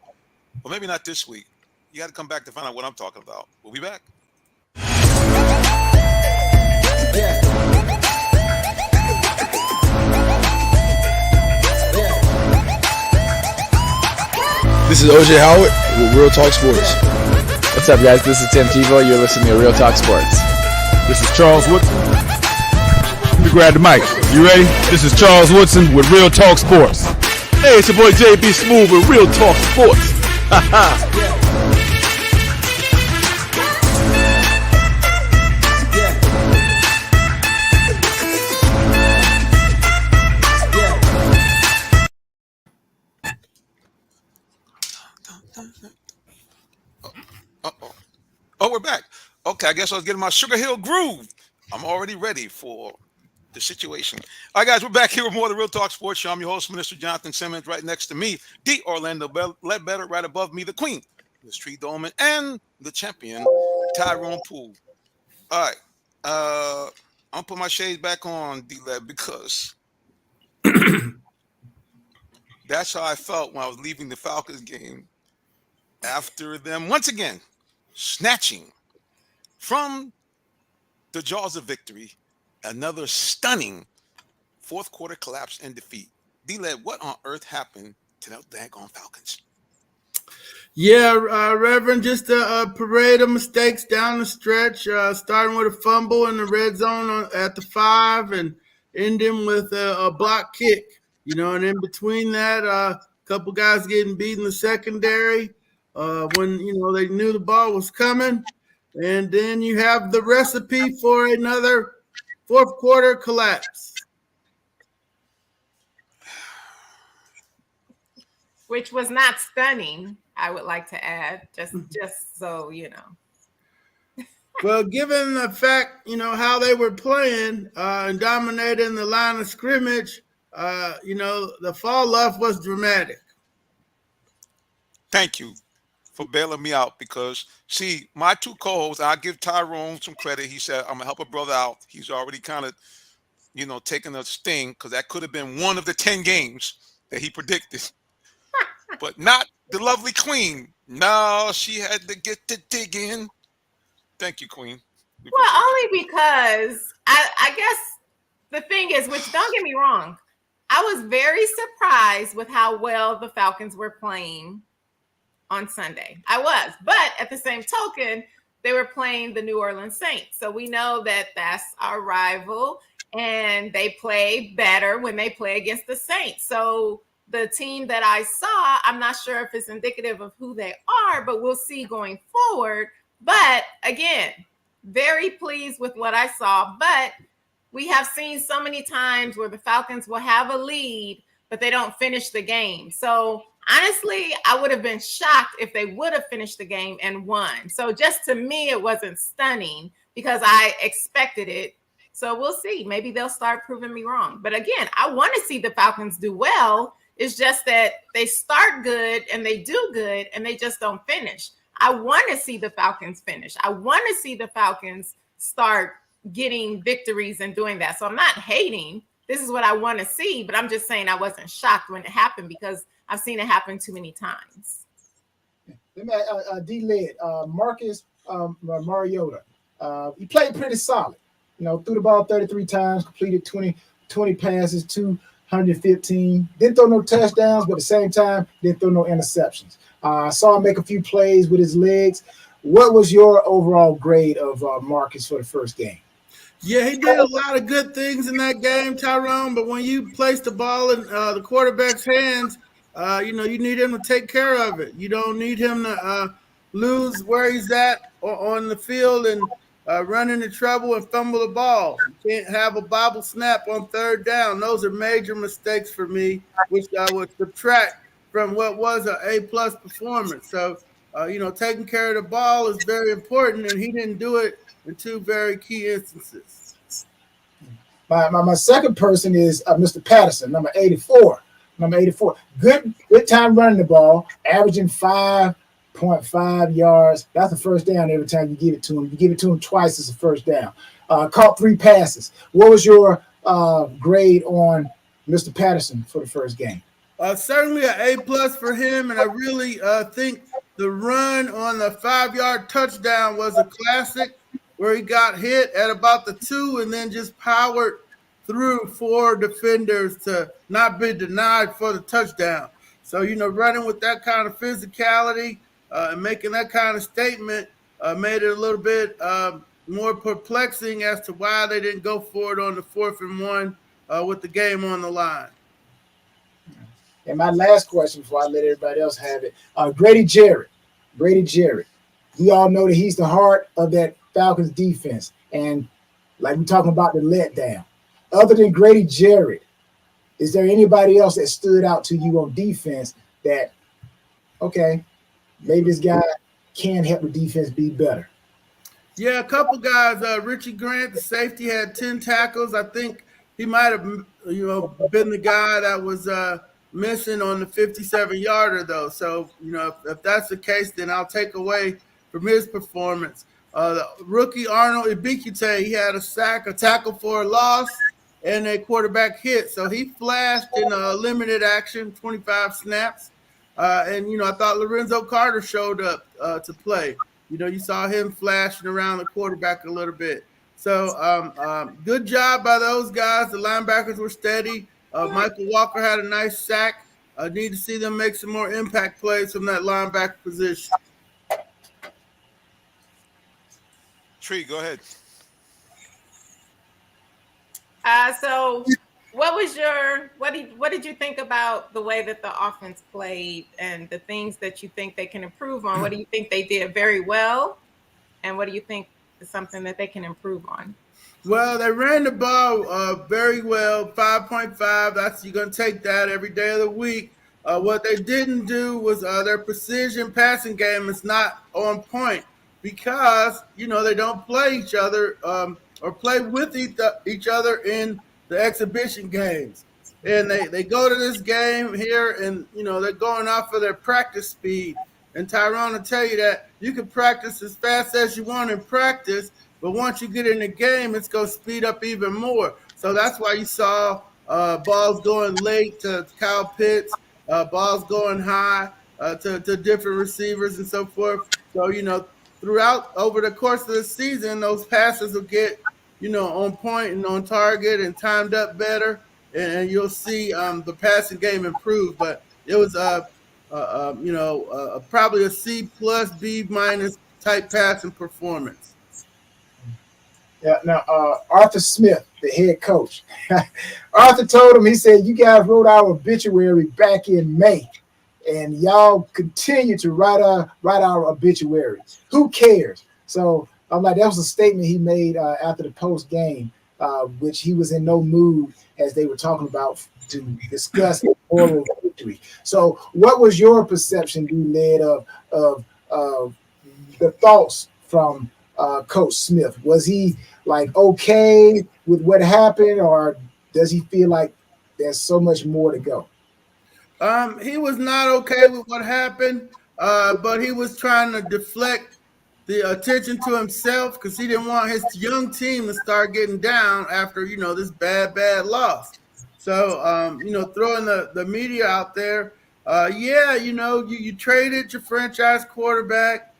Well, maybe not this week. You got to come back to find out what I'm talking about. We'll be back. This is OJ Howard with Real Talk Sports. What's up, guys? This is Tim Tebow. You're listening to Real Talk Sports. This is Charles Woodson. Let me grab the mic. You ready? This is Charles Woodson with Real Talk Sports. Hey, it's your boy JB Smooth with Real Talk Sports. Oh, we're back. Okay, I guess I was getting my Sugar Hill groove. I'm already ready for the situation. All right, guys, we're back here with more of the Real Talk Sports Show. I'm your host, Minister Jonathan Simmons. Right next to me, the Orlando Ledbetter. Right above me, the Queen, Miss Tree Dolman, and the champion, Tyrone Poole. All right, I'll put my shades back on, D-Led, because that's how I felt when I was leaving the Falcons game after them once again snatching from the jaws of victory another stunning fourth quarter collapse and defeat. D-Led, what on earth happened to those daggone Falcons? Yeah, Reverend, just a parade of mistakes down the stretch, starting with a fumble in the red zone at the 5 and ending with a block kick. And in between that, a couple guys getting beat in the secondary when, they knew the ball was coming. And then you have the recipe for another fourth quarter collapse. Which was not stunning, I would like to add, just so you know. Well, given the fact, how they were playing and dominating the line of scrimmage, the fall off was dramatic. Thank you for bailing me out because, see, my two co-hosts, I give Tyrone some credit. He said, I'm going to help a brother out. He's already kind of, taking a sting because that could have been one of the 10 games that he predicted, but not the lovely Queen. No, she had to get to dig in. Thank you, Queen. Well, only because I guess the thing is, which don't get me wrong, I was very surprised with how well the Falcons were playing on Sunday. I was, but at the same token, they were playing the New Orleans Saints. So we know that that's our rival and they play better when they play against the Saints. So the team that I saw, I'm not sure if it's indicative of who they are, but we'll see going forward. But again, very pleased with what I saw. But we have seen so many times where the Falcons will have a lead, but they don't finish the game. So honestly, I would have been shocked if they would have finished the game and won. So just to me, it wasn't stunning because I expected it. So we'll see. Maybe they'll start proving me wrong. But again, I want to see the Falcons do well. It's just that they start good and they do good and they just don't finish. I want to see the Falcons finish. I want to see the Falcons start getting victories and doing that. So I'm not hating. This is what I want to see, but I'm just saying I wasn't shocked when it happened because I've seen it happen too many times. Let me D-Led, Marcus Mariota. He played pretty solid. Threw the ball 33 times, completed 20 passes, 215. Didn't throw no touchdowns, but at the same time, didn't throw no interceptions. I saw him make a few plays with his legs. What was your overall grade of Marcus for the first game? Yeah, he did a lot of good things in that game, Tyrone. But when you place the ball in the quarterback's hands, you need him to take care of it. You don't need him to lose where he's at on the field and run into trouble and fumble the ball. You can't have a bobble snap on third down. Those are major mistakes for me, which I would subtract from what was an A-plus performance. So, taking care of the ball is very important, and he didn't do it in two very key instances. My second person is Mr. Patterson, number 84. Good time running the ball, averaging 5.5 yards. That's a first down every time you give it to him. You give it to him twice, it's a first down. Caught 3 passes. What was your grade on Mr. Patterson for the first game? Certainly an A-plus for him, and I really think the run on the 5-yard touchdown was a classic where he got hit at about the 2 and then just powered through 4 defenders to not be denied for the touchdown. So, running with that kind of physicality and making that kind of statement made it a little bit more perplexing as to why they didn't go for it on the 4th and 1 with the game on the line. And my last question before I let everybody else have it, Grady Jarrett. We all know that he's the heart of that Falcons defense. And like we're talking about the letdown. Other than Grady Jarrett, is there anybody else that stood out to you on defense that, okay, maybe this guy can help the defense be better? Yeah, a couple guys. Richie Grant, the safety, had 10 tackles. I think he might have, been the guy that was missing on the 57-yarder, though. So, if that's the case, then I'll take away from his performance. The rookie Arnold Ibikite, he had a sack, a tackle for a loss, and a quarterback hit. So he flashed in a limited action, 25 snaps. And I thought Lorenzo Carter showed up to play. You saw him flashing around the quarterback a little bit. So good job by those guys. The linebackers were steady. Michael Walker had a nice sack. I need to see them make some more impact plays from that linebacker position. Tree, go ahead. So what did you think about the way that the offense played and the things that you think they can improve on? What do you think they did very well? And what do you think is something that they can improve on? Well, they ran the ball very well, 5.5. You're going to take that every day of the week. What they didn't do was their precision passing game is not on point. because they don't play each other or play with each other in the exhibition games. And they go to this game here, and they're going off of their practice speed. And Tyrone will tell you that you can practice as fast as you want in practice, but once you get in the game, it's going to speed up even more. So that's why you saw balls going late to Kyle Pitts, balls going high to different receivers and so forth. So, throughout over the course of the season, those passes will get, on point and on target and timed up better. And you'll see the passing game improve. But it was probably a C plus B minus type passing performance. Yeah. Now, Arthur Smith, the head coach, Arthur told him, he said, "You guys wrote our obituary back in May, and y'all continue to write our obituary. Who cares?" So I'm like, that was a statement he made after the post game, which he was in no mood as they were talking about to discuss oral victory. So, what was your perception, led of the thoughts from Coach Smith? Was he like okay with what happened, or does he feel like there's so much more to go? He was not okay with what happened, but he was trying to deflect the attention to himself because he didn't want his young team to start getting down after this bad loss. So throwing the media out there, you traded your franchise quarterback.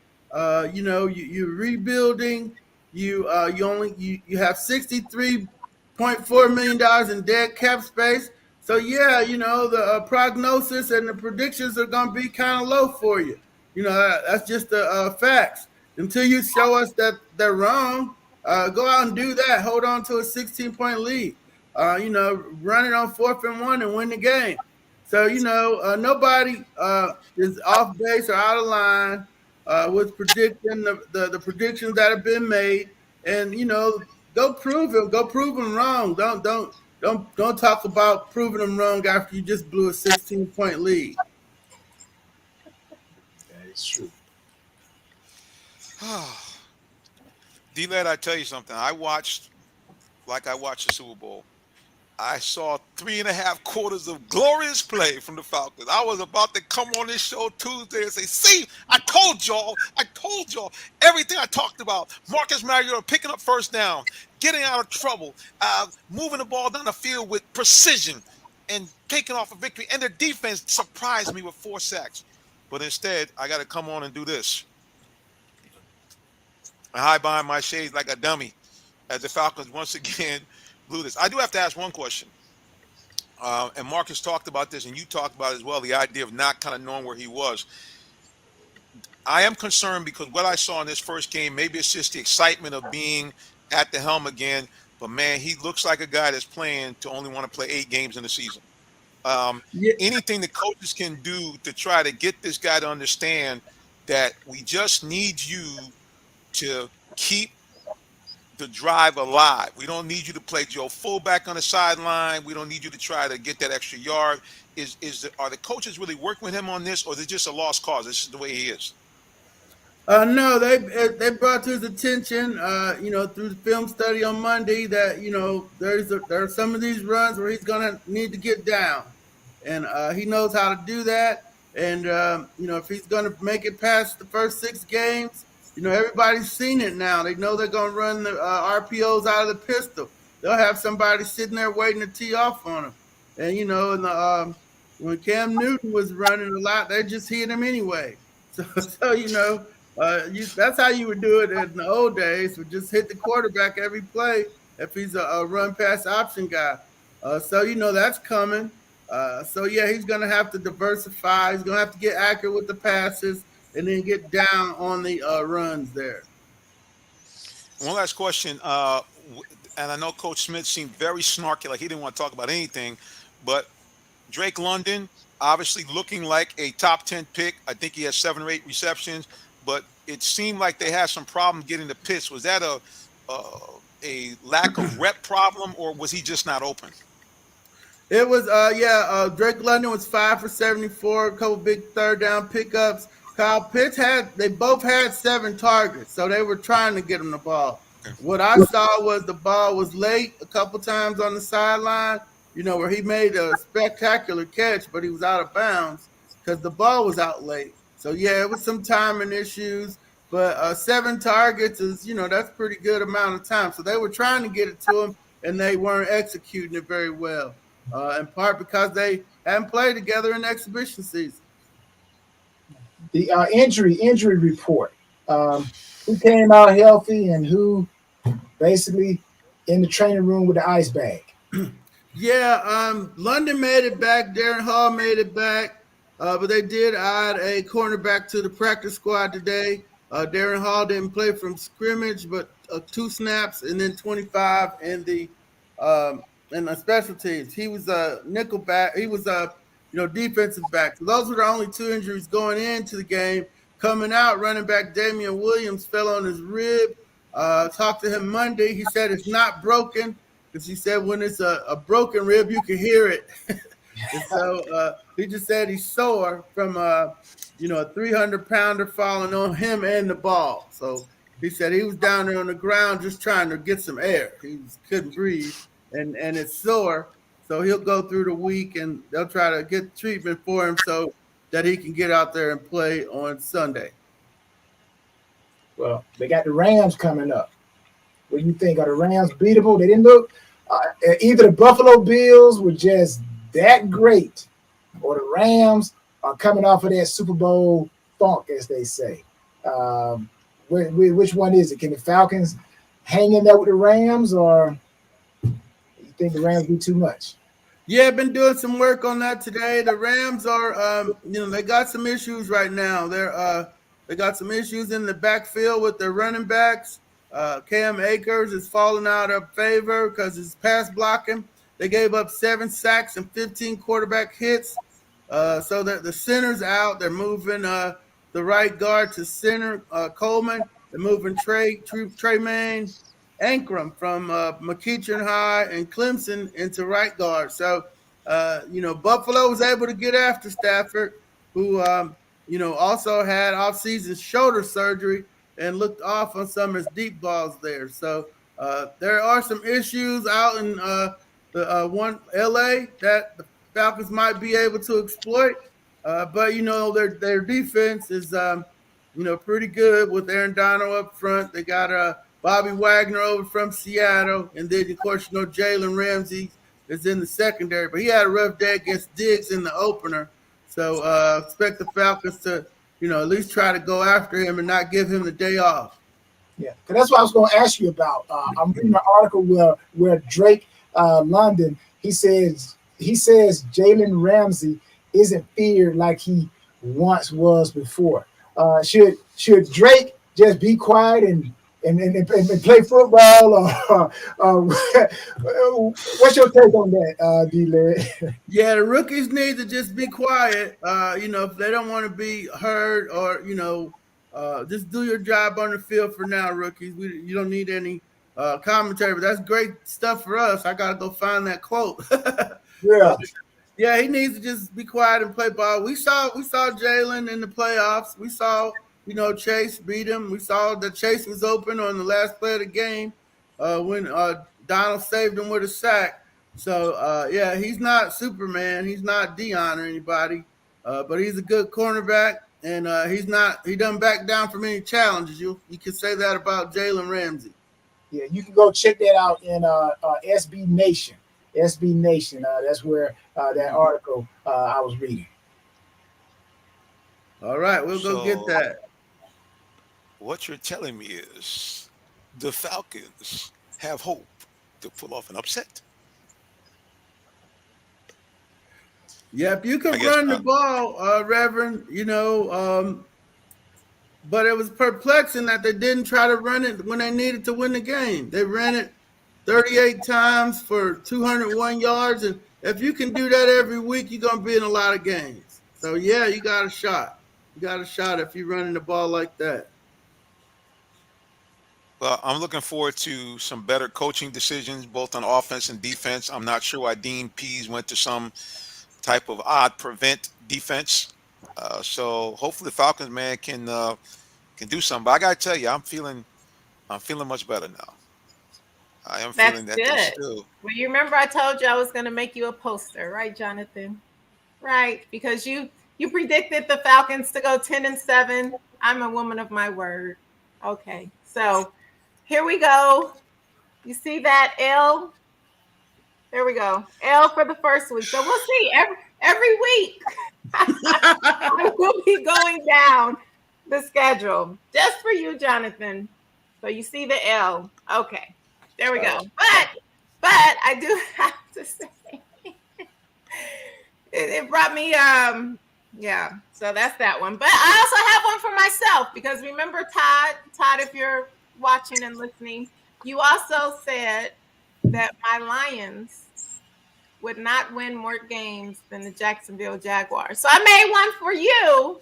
You're rebuilding. You have $63.4 million in dead cap space. So the prognosis and the predictions are going to be kind of low for you. That's just the facts. Until you show us that they're wrong, go out and do that. Hold on to a 16-point lead. Run it on 4th and 1 and win the game. So nobody is off base or out of line with predicting the predictions that have been made. And go prove them wrong. Don't talk about proving them wrong after you just blew a 16-point lead. That is true. D-Led, I tell you something. I watched the Super Bowl. I saw 3.5 quarters of glorious play from the Falcons. I was about to come on this show Tuesday and say, "See, I told y'all everything I talked about. Marcus Mariota picking up first down, getting out of trouble, moving the ball down the field with precision, and taking off a victory. And the defense surprised me with 4 sacks. But instead, I got to come on and do this. I hide behind my shades like a dummy as the Falcons once again blew this. I do have to ask one question. And Marcus talked about this, and you talked about it as well, the idea of not kind of knowing where he was. I am concerned because what I saw in this first game, maybe it's just the excitement of being at the helm again, but man, he looks like a guy that's playing to only want to play 8 games in the season. Anything the coaches can do to try to get this guy to understand that we just need you to keep the drive alive. We don't need you to play Joe fullback on the sideline. We don't need you to try to get that extra yard. Are the coaches really working with him on this, or is it just a lost cause? This is the way he is. No, they brought to his attention, through the film study on Monday that there are some of these runs where he's gonna need to get down, and he knows how to do that. And if he's gonna make it past the first 6 games, everybody's seen it now. They know they're gonna run the RPOs out of the pistol. They'll have somebody sitting there waiting to tee off on him. And when Cam Newton was running a lot, they just hit him anyway. So that's how you would do it in the old days. Would just hit the quarterback every play if he's a run pass option guy. That's coming. He's gonna have to diversify. He's gonna have to get accurate with the passes and then get down on the runs there. One last question, and I know Coach Smith seemed very snarky, like he didn't want to talk about anything, but Drake London obviously looking like a top 10 pick. I think he has 7 or 8 receptions, but it seemed like they had some problem getting the pitch. Was that a lack of rep problem, or was he just not open? It was, Drake London was 5 for 74, a couple big 3rd down pickups. Kyle Pitts they both had 7 targets, so they were trying to get him the ball. Okay. What I saw was the ball was late a couple times on the sideline, where he made a spectacular catch, but he was out of bounds because the ball was out late. So yeah, it was some timing issues, but 7 targets is that's pretty good amount of time. So they were trying to get it to him, and they weren't executing it very well, in part because they hadn't played together in the exhibition season. The injury report. Who came out healthy and who basically in the training room with the ice bag? Yeah, London made it back. Darren Hall made it back, but they did add a cornerback to the practice squad today. Darren Hall didn't play from scrimmage, but 2 snaps and then 25 in the special teams. He was a nickel back. He was a defensive back. So those were the only 2 injuries going into the game. Coming out, running back Damian Williams fell on his rib. Talked to him Monday. He said it's not broken, because he said when it's a broken rib, you can hear it. And so he just said he's sore from a 300-pounder falling on him and the ball. So he said he was down there on the ground just trying to get some air. He couldn't breathe, and it's sore. So he'll go through the week, and they'll try to get treatment for him so that he can get out there and play on Sunday. Well, they got the Rams coming up. What do you think? Are the Rams beatable? They didn't look either the Buffalo Bills were just that great, or the Rams are coming off of that Super Bowl funk, as they say. Which one is it? Can the Falcons hang in there with the Rams, or you think the Rams do too much? Yeah, I've been doing some work on that today. The Rams are, they got some issues right now. They got some issues in the backfield with their running backs. Cam Akers is falling out of favor because his pass blocking. They gave up 7 sacks and 15 quarterback hits. So that the center's out. They're moving the right guard to center, Coleman. They're moving Tremaine Ankrum from McEachern High and Clemson into right guard. So, Buffalo was able to get after Stafford, who, also had offseason shoulder surgery and looked off on some of his deep balls there. So there are some issues out in the one LA that the Falcons might be able to exploit. But their defense is pretty good with Aaron Donald up front. They got Bobby Wagner over from Seattle, and then of course Jalen Ramsey is in the secondary. But he had a rough day against Diggs in the opener. So expect the Falcons to at least try to go after him and not give him the day off. Yeah, because that's what I was going to ask you about. I'm reading an article where Drake London he says Jalen Ramsey isn't feared like he once was before. Should Drake just be quiet and play football, or what's your take on that, D-Led? Yeah, the rookies need to just be quiet. If they don't want to be heard, or just do your job on the field for now, rookies. You don't need any commentary, but that's great stuff for us. I gotta go find that quote. Yeah. Yeah, he needs to just be quiet and play ball. We saw Jalen in the playoffs. We saw Chase beat him. We saw that Chase was open on the last play of the game when Donald saved him with a sack. So yeah, he's not Superman. He's not Dion or anybody, but he's a good cornerback, and he doesn't back down from any challenges. You can say that about Jalen Ramsey. Yeah, you can go check that out in SB Nation. SB Nation. That's where that article I was reading. All right, we'll go get that. What you're telling me is the Falcons have hope to pull off an upset. Yeah, if you can run the ball, Reverend, but it was perplexing that they didn't try to run it when they needed to win the game. They ran it 38 times for 201 yards, and if you can do that every week, you're going to be in a lot of games. So, yeah, you got a shot. You got a shot if you're running the ball like that. Well, I'm looking forward to some better coaching decisions, both on offense and defense. I'm not sure why Dean Pease went to some type of odd prevent defense So hopefully the Falcons, man, can do something. But I gotta tell you, I'm feeling much better now. I am That's feeling that they good. still. Well, you remember I told you I was going to make you a poster, right, Jonathan? Right, because you predicted the Falcons to go 10-7. I'm a woman of my word. Okay, so here we go. You see that L? There we go. L for the first week. So we'll see every week. I will be going down the schedule just for you, Jonathan. So you see the L. Okay, there we go. But I do have to say it brought me yeah, so that's that one. But I also have one for myself because remember Todd, if you're watching and listening, you also said that my Lions would not win more games than the Jacksonville Jaguars. So I made one for you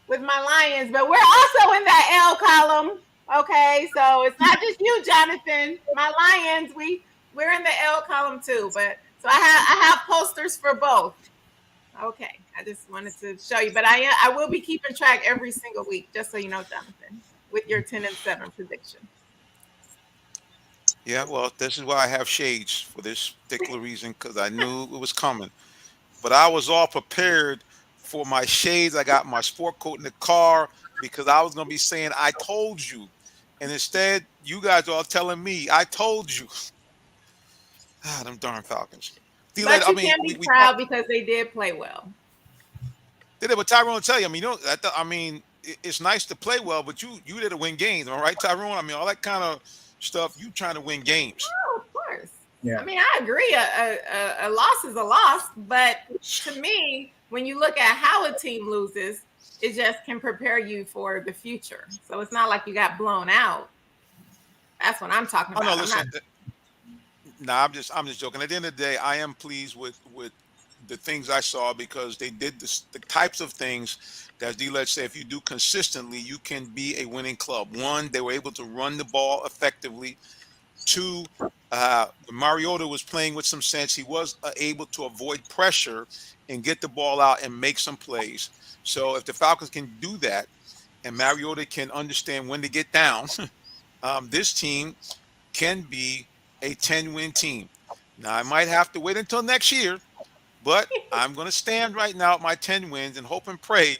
with my Lions, but we're also in that L column. Okay, so it's not just you, Jonathan. My Lions, we're in the L column too. But so I have posters for both. Okay, I just wanted to show you, but I will be keeping track every single week, just so you know, Jonathan, with your 10-7 prediction. Yeah, well, this is why I have shades for this particular reason because I knew it was coming. But I was all prepared for my shades. I got my sport coat in the car because I was going to be saying, I told you. And instead, you guys are all telling me, I told you. Ah, them darn Falcons. D-Led, But I you mean, can be we proud talked. because they did play well. Did it, but Tyrone will tell you, I mean, I mean, it's nice to play well, but you did to win games, all right, Tyrone? I mean, all that kind of stuff, you trying to win games. Oh, of course. Yeah. I mean, I agree. A loss is a loss, but to me, when you look at how a team loses, it just can prepare you for the future. So it's not like you got blown out. That's what I'm talking Oh no, about. I'm listen, not. nah, I'm just joking. At the end of the day, I am pleased with the things I saw because they did the types of things that, as D-Led said, if you do consistently, you can be a winning club. One, they were able to run the ball effectively. Two, Mariota was playing with some sense. He was able to avoid pressure and get the ball out and make some plays. So if the Falcons can do that, and Mariota can understand when to get down, this team can be a 10-win team. Now I might have to wait until next year, but I'm going to stand right now at my 10 wins and hope and pray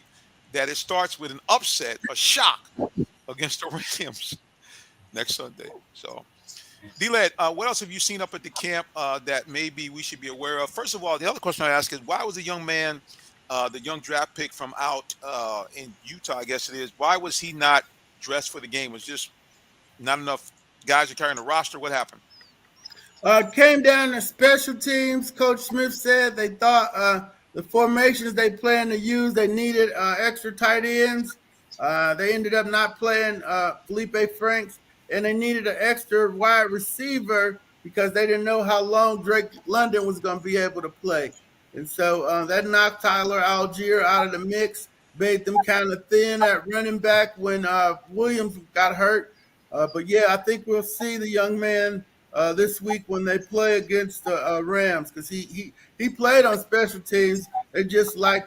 that it starts with an upset, a shock against the Rams next Sunday. So. D-Led, what else have you seen up at the camp that maybe we should be aware of? First of all, the other question I ask is why was the young man, the young draft pick from out in Utah, I guess it is, why was he not dressed for the game? Was just not enough guys are carrying the roster? What happened? Came down to special teams. Coach Smith said they thought the formations they plan to use, they needed extra tight ends. They ended up not playing Felipe Franks, and they needed an extra wide receiver because they didn't know how long Drake London was going to be able to play. And so that knocked Tyler Algier out of the mix, made them kind of thin at running back when Williams got hurt. But yeah, I think we'll see the young man this week when they play against the Rams because he played on special teams. They just like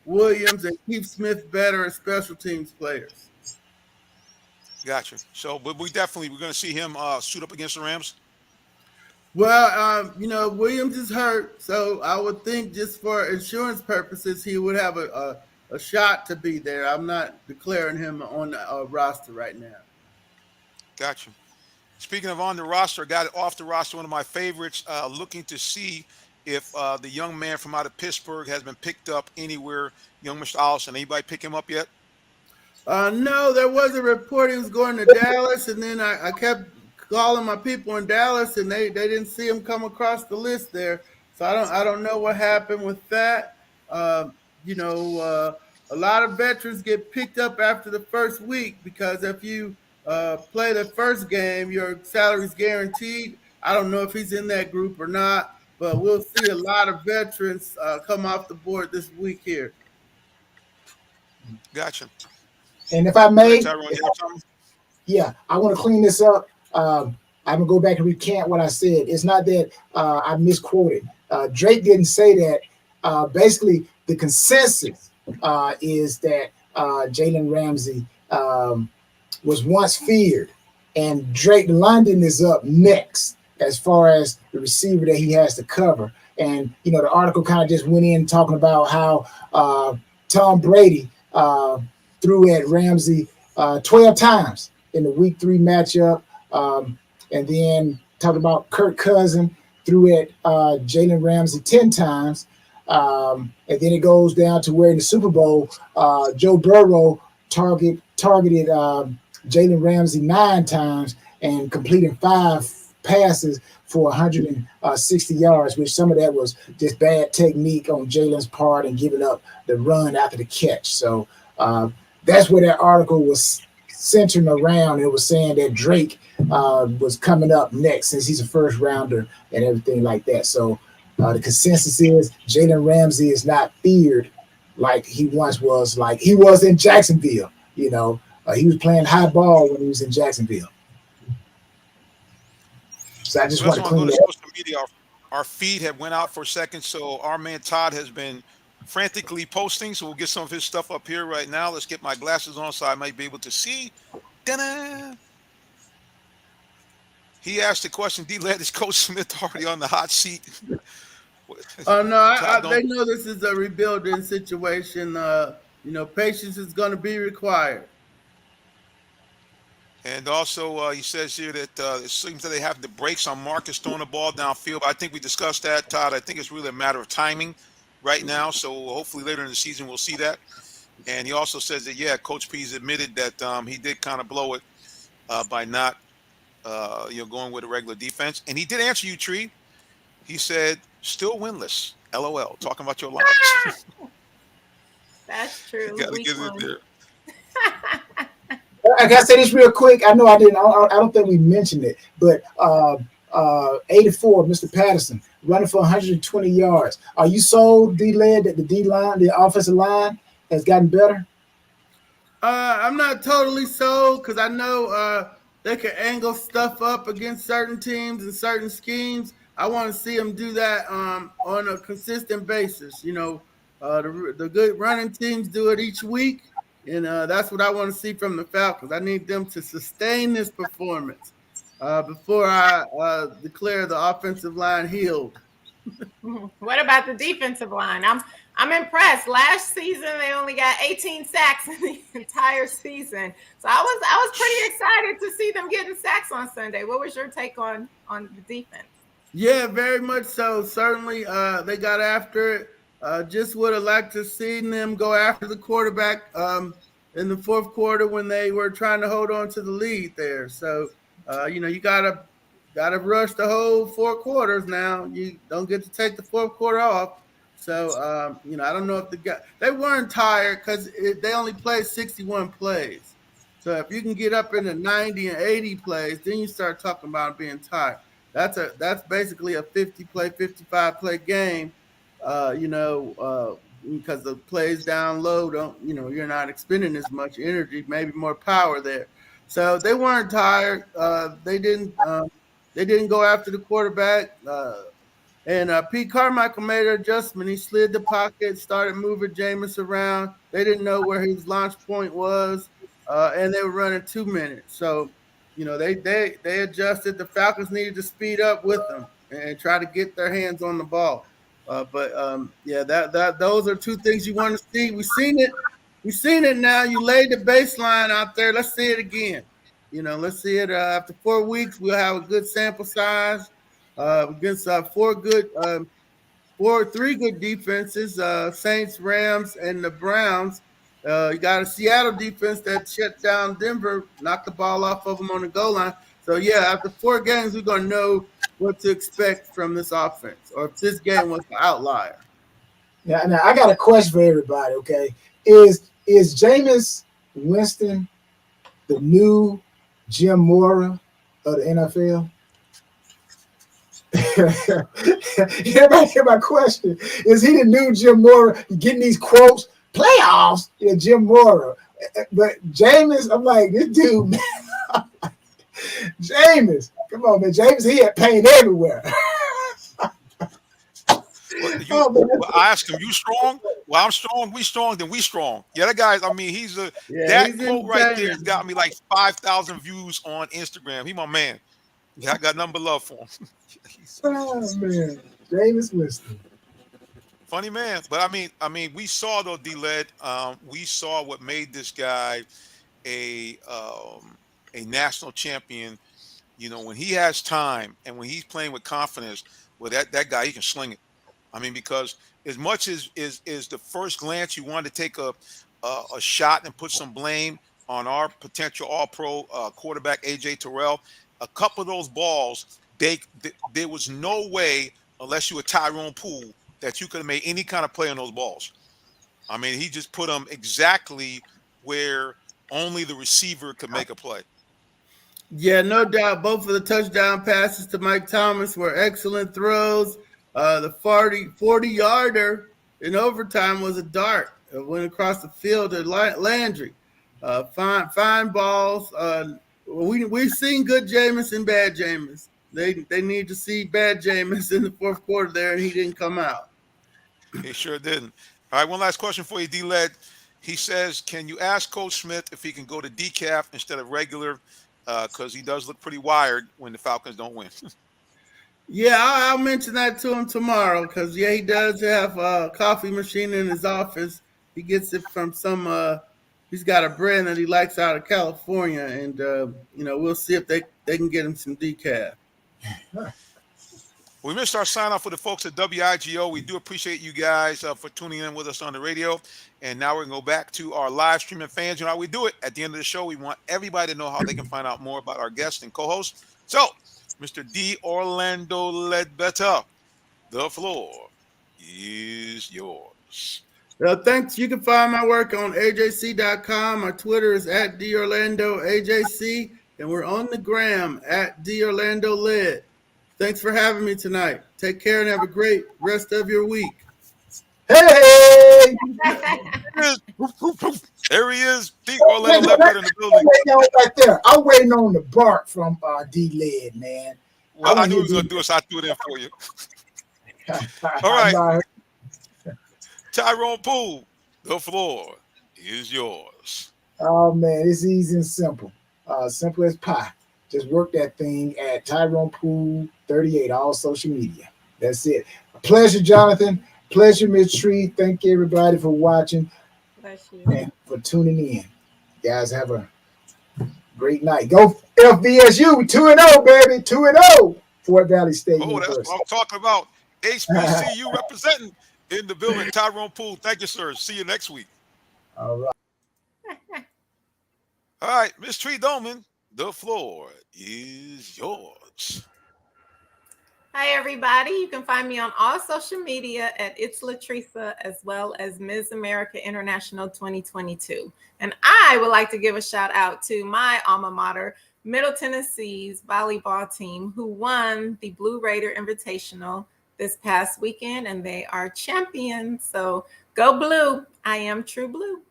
Williams and Keith Smith better as special teams players. Gotcha. So, but we're going to see him suit up against the Rams. Well, Williams is hurt, so I would think just for insurance purposes, he would have a shot to be there. I'm not declaring him on the roster right now. Gotcha. Speaking of on the roster, I got it off the roster. One of my favorites, looking to see if the young man from out of Pittsburgh has been picked up anywhere. Young Mr. Allison, anybody pick him up yet? No, there was a report he was going to Dallas, and then I kept calling my people in Dallas, and they didn't see him come across the list there. So I don't know what happened with that. A lot of veterans get picked up after the first week because if you play the first game, your salary's guaranteed. I don't know if he's in that group or not, but we'll see a lot of veterans come off the board this week here. Gotcha. And if I may, Tyrone, yeah, I want to clean this up. I'm going to go back and recant what I said. It's not that I misquoted. Drake didn't say that. Basically, the consensus is that Jalen Ramsey was once feared, and Drake London is up next as far as the receiver that he has to cover. And the article kind of just went in talking about how Tom Brady threw at Ramsey 12 times in the Week 3 matchup, and then talking about Kirk Cousins threw at Jalen Ramsey 10 times. And then it goes down to where in the Super Bowl, Joe Burrow targeted Jalen Ramsey 9 times and completing 5 passes for 160 yards, which some of that was just bad technique on Jalen's part and giving up the run after the catch. So that's where that article was centering around. It was saying that Drake was coming up next since he's a first rounder and everything like that. So the consensus is Jalen Ramsey is not feared like he once was, like he was in Jacksonville. He was playing high ball when he was in Jacksonville. So I just want to clean that up. Social media, our feed had went out for a second, so our man Todd has been frantically posting. So we'll get some of his stuff up here right now. Let's get my glasses on so I might be able to see. Ta-da! He asked the question, D-Led, is Coach Smith already on the hot seat? Oh, no, they know this is a rebuilding situation. Patience is going to be required. And also, he says here that it seems that they have the brakes on Marcus throwing the ball downfield. I think we discussed that, Todd. I think it's really a matter of timing right now. So hopefully later in the season we'll see that. And he also says that, Coach P's admitted that he did kind of blow it by not going with a regular defense. And he did answer you, Tree. He said, still winless. LOL. Talking about your Lions. That's true. You gotta get it there. I gotta say this real quick. I know I didn't. I don't think we mentioned it, but 84, Mr. Patterson, running for 120 yards. Are you sold, D-Led, that the D-line, the offensive line, has gotten better? I'm not totally sold because I know they can angle stuff up against certain teams and certain schemes. I want to see them do that on a consistent basis. The good running teams do it each week. And that's what I want to see from the Falcons. I need them to sustain this performance before I declare the offensive line healed. What about the defensive line? I'm impressed. Last season they only got 18 sacks in the entire season, so I was pretty excited to see them getting sacks on Sunday. What was your take on the defense? Yeah, very much so. Certainly, they got after it. Just would have liked to see them go after the quarterback in the fourth quarter when they were trying to hold on to the lead there. So, you gotta rush the whole 4 quarters now. You don't get to take the fourth quarter off. So, I don't know if they weren't tired because they only played 61 plays. So if you can get up into 90 and 80 plays, then you start talking about being tired. That's basically a 50-play, 55-play game. Because the plays down low you're not expending as much energy, maybe more power there. So they weren't tired. They didn't go after the quarterback. And Pete Carmichael made an adjustment. He slid the pocket, started moving Jameis around. They didn't know where his launch point was, and they were running 2 minutes. So, they adjusted. The Falcons needed to speed up with them and try to get their hands on the ball. Those are 2 things you want to see. We've seen it now. You laid the baseline out there. Let's see it again. Let's see it after 4 weeks. We'll have a good sample size against 3 good defenses, Saints, Rams, and the Browns. You got a Seattle defense that shut down Denver, knocked the ball off of them on the goal line. So, after 4 games, we're going to know what to expect from this offense, or if this game was an outlier. Now I got a question for everybody, okay? Is Jameis Winston the new Jim Mora of the NFL? Everybody hear my question. Is he the new Jim Mora? Getting these quotes, playoffs, Jim Mora. But Jameis, I'm like, this dude, man. Jameis, come on, man. Jameis, he had pain everywhere. Well, Oh, I asked him, "You strong?" Well, I'm strong. We strong. Then we strong. Yeah, that guy. I mean, Yeah, that he's quote right there has entertaining. got me like 5,000 views on Instagram. He my man. Yeah, I got nothing but love for him. oh man, Jameis Winston. Funny man, but we saw though, D-Led. We saw what made this guy a um, a national champion. You know, when he has time and when he's playing with confidence, well, that guy he can sling it. I mean, because as much as is the first glance you want to take a shot and put some blame on our potential All Pro quarterback AJ Terrell, a couple of those balls, there was no way unless you were Tyrone Poole that you could have made any kind of play on those balls. I mean, he just put them exactly where only the receiver could make a play. Yeah, no doubt. Both of the touchdown passes to Mike Thomas were excellent throws. The 40 yarder in overtime was a dart. It went across the field to Landry. Fine balls. We've seen good Jameis and bad Jameis. They need to see bad Jameis in the fourth quarter there, and he didn't come out. He sure didn't. All right, one last question for you, D-Led. He says, can you ask Coach Smith if he can go to decaf instead of regular? Because he does look pretty wired when the Falcons don't win. Yeah, I'll mention that to him tomorrow because, yeah, he does have a coffee machine in his office. He gets it from he's got a brand that he likes out of California. And, we'll see if they can get him some decaf. We missed our sign off with the folks at WIGO. We do appreciate you guys for tuning in with us on the radio. And now we're going to go back to our live streaming fans. You know how we do it. At the end of the show, we want everybody to know how they can find out more about our guests and co-hosts. So, Mr. D. Orlando Ledbetter, the floor is yours. Thanks. You can find my work on ajc.com. Our Twitter is at DOrlandoAJC. And we're on the gram at DOrlandoLed. Thanks for having me tonight. Take care and have a great rest of your week. Hey! There he is. D. Orlando Ledbetter in the building. Right there. I'm waiting on the bark from D-Led, man. Well, I knew he was going to do it, so I threw it in for you. All right. Tyrone Poole, the floor is yours. Oh, man, it's easy and simple. Simple as pie. Just work that thing at Tyrone Poole 38, all social media. That's it. Pleasure, Jonathan. Pleasure, Miss Tree. Thank you, everybody, for watching and for tuning in. You guys have a great night. Go FVSU 2-0, baby. 2-0. Fort Valley State University. That's what I'm talking about. HBCU representing in the building. Tyrone Poole. Thank you, sir. See you next week. All right. All right, Miss Tree Doman, the floor is yours. Hi, everybody. You can find me on all social media at It's Latresa, as well as Ms. America International 2022. And I would like to give a shout out to my alma mater, Middle Tennessee's volleyball team, who won the Blue Raider Invitational this past weekend, and they are champions. So go blue. I am true blue.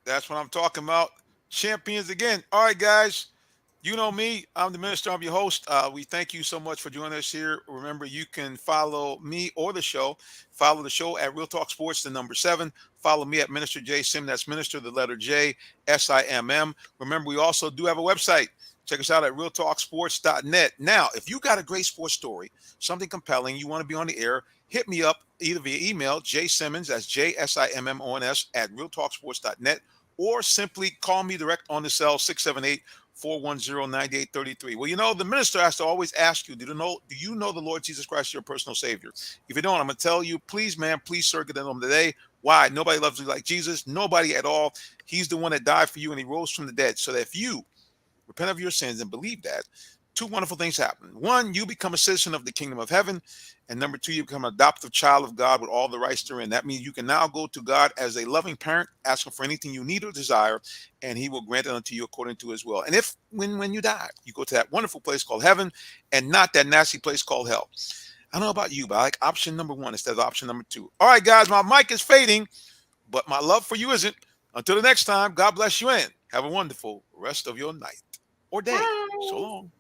That's what I'm talking about. Champions again. All right, guys. You know me. I'm the minister. I'm your host. We thank you so much for joining us here. Remember, you can follow me or the show. Follow the show at Real Talk Sports, the number 7. Follow me at Minister J Sim. That's Minister, the letter J, SIMM. Remember, we also do have a website. Check us out at realtalksports.net. Now, if you got a great sports story, something compelling, you want to be on the air, hit me up either via email, jsimmons, that's JSIMMONS, at realtalksports.net, or simply call me direct on the cell, 678-410-9833. Well, you know, the minister has to always ask you, do you know the Lord Jesus Christ, your personal Savior? If you don't, I'm going to tell you, please, man, please, sir, get on today. Why? Nobody loves you like Jesus. Nobody at all. He's the one that died for you, and he rose from the dead. So that if you repent of your sins and believe that, 2 wonderful things happen. 1, you become a citizen of the kingdom of heaven. And number 2, you become an adoptive child of God with all the rights therein. That means you can now go to God as a loving parent, ask him for anything you need or desire, and he will grant it unto you according to his will. And if, when you die, you go to that wonderful place called heaven and not that nasty place called hell. I don't know about you, but I like option number 1 instead of option number 2. All right, guys, my mic is fading, but my love for you isn't. Until the next time, God bless you and have a wonderful rest of your night or day. Bye. So long.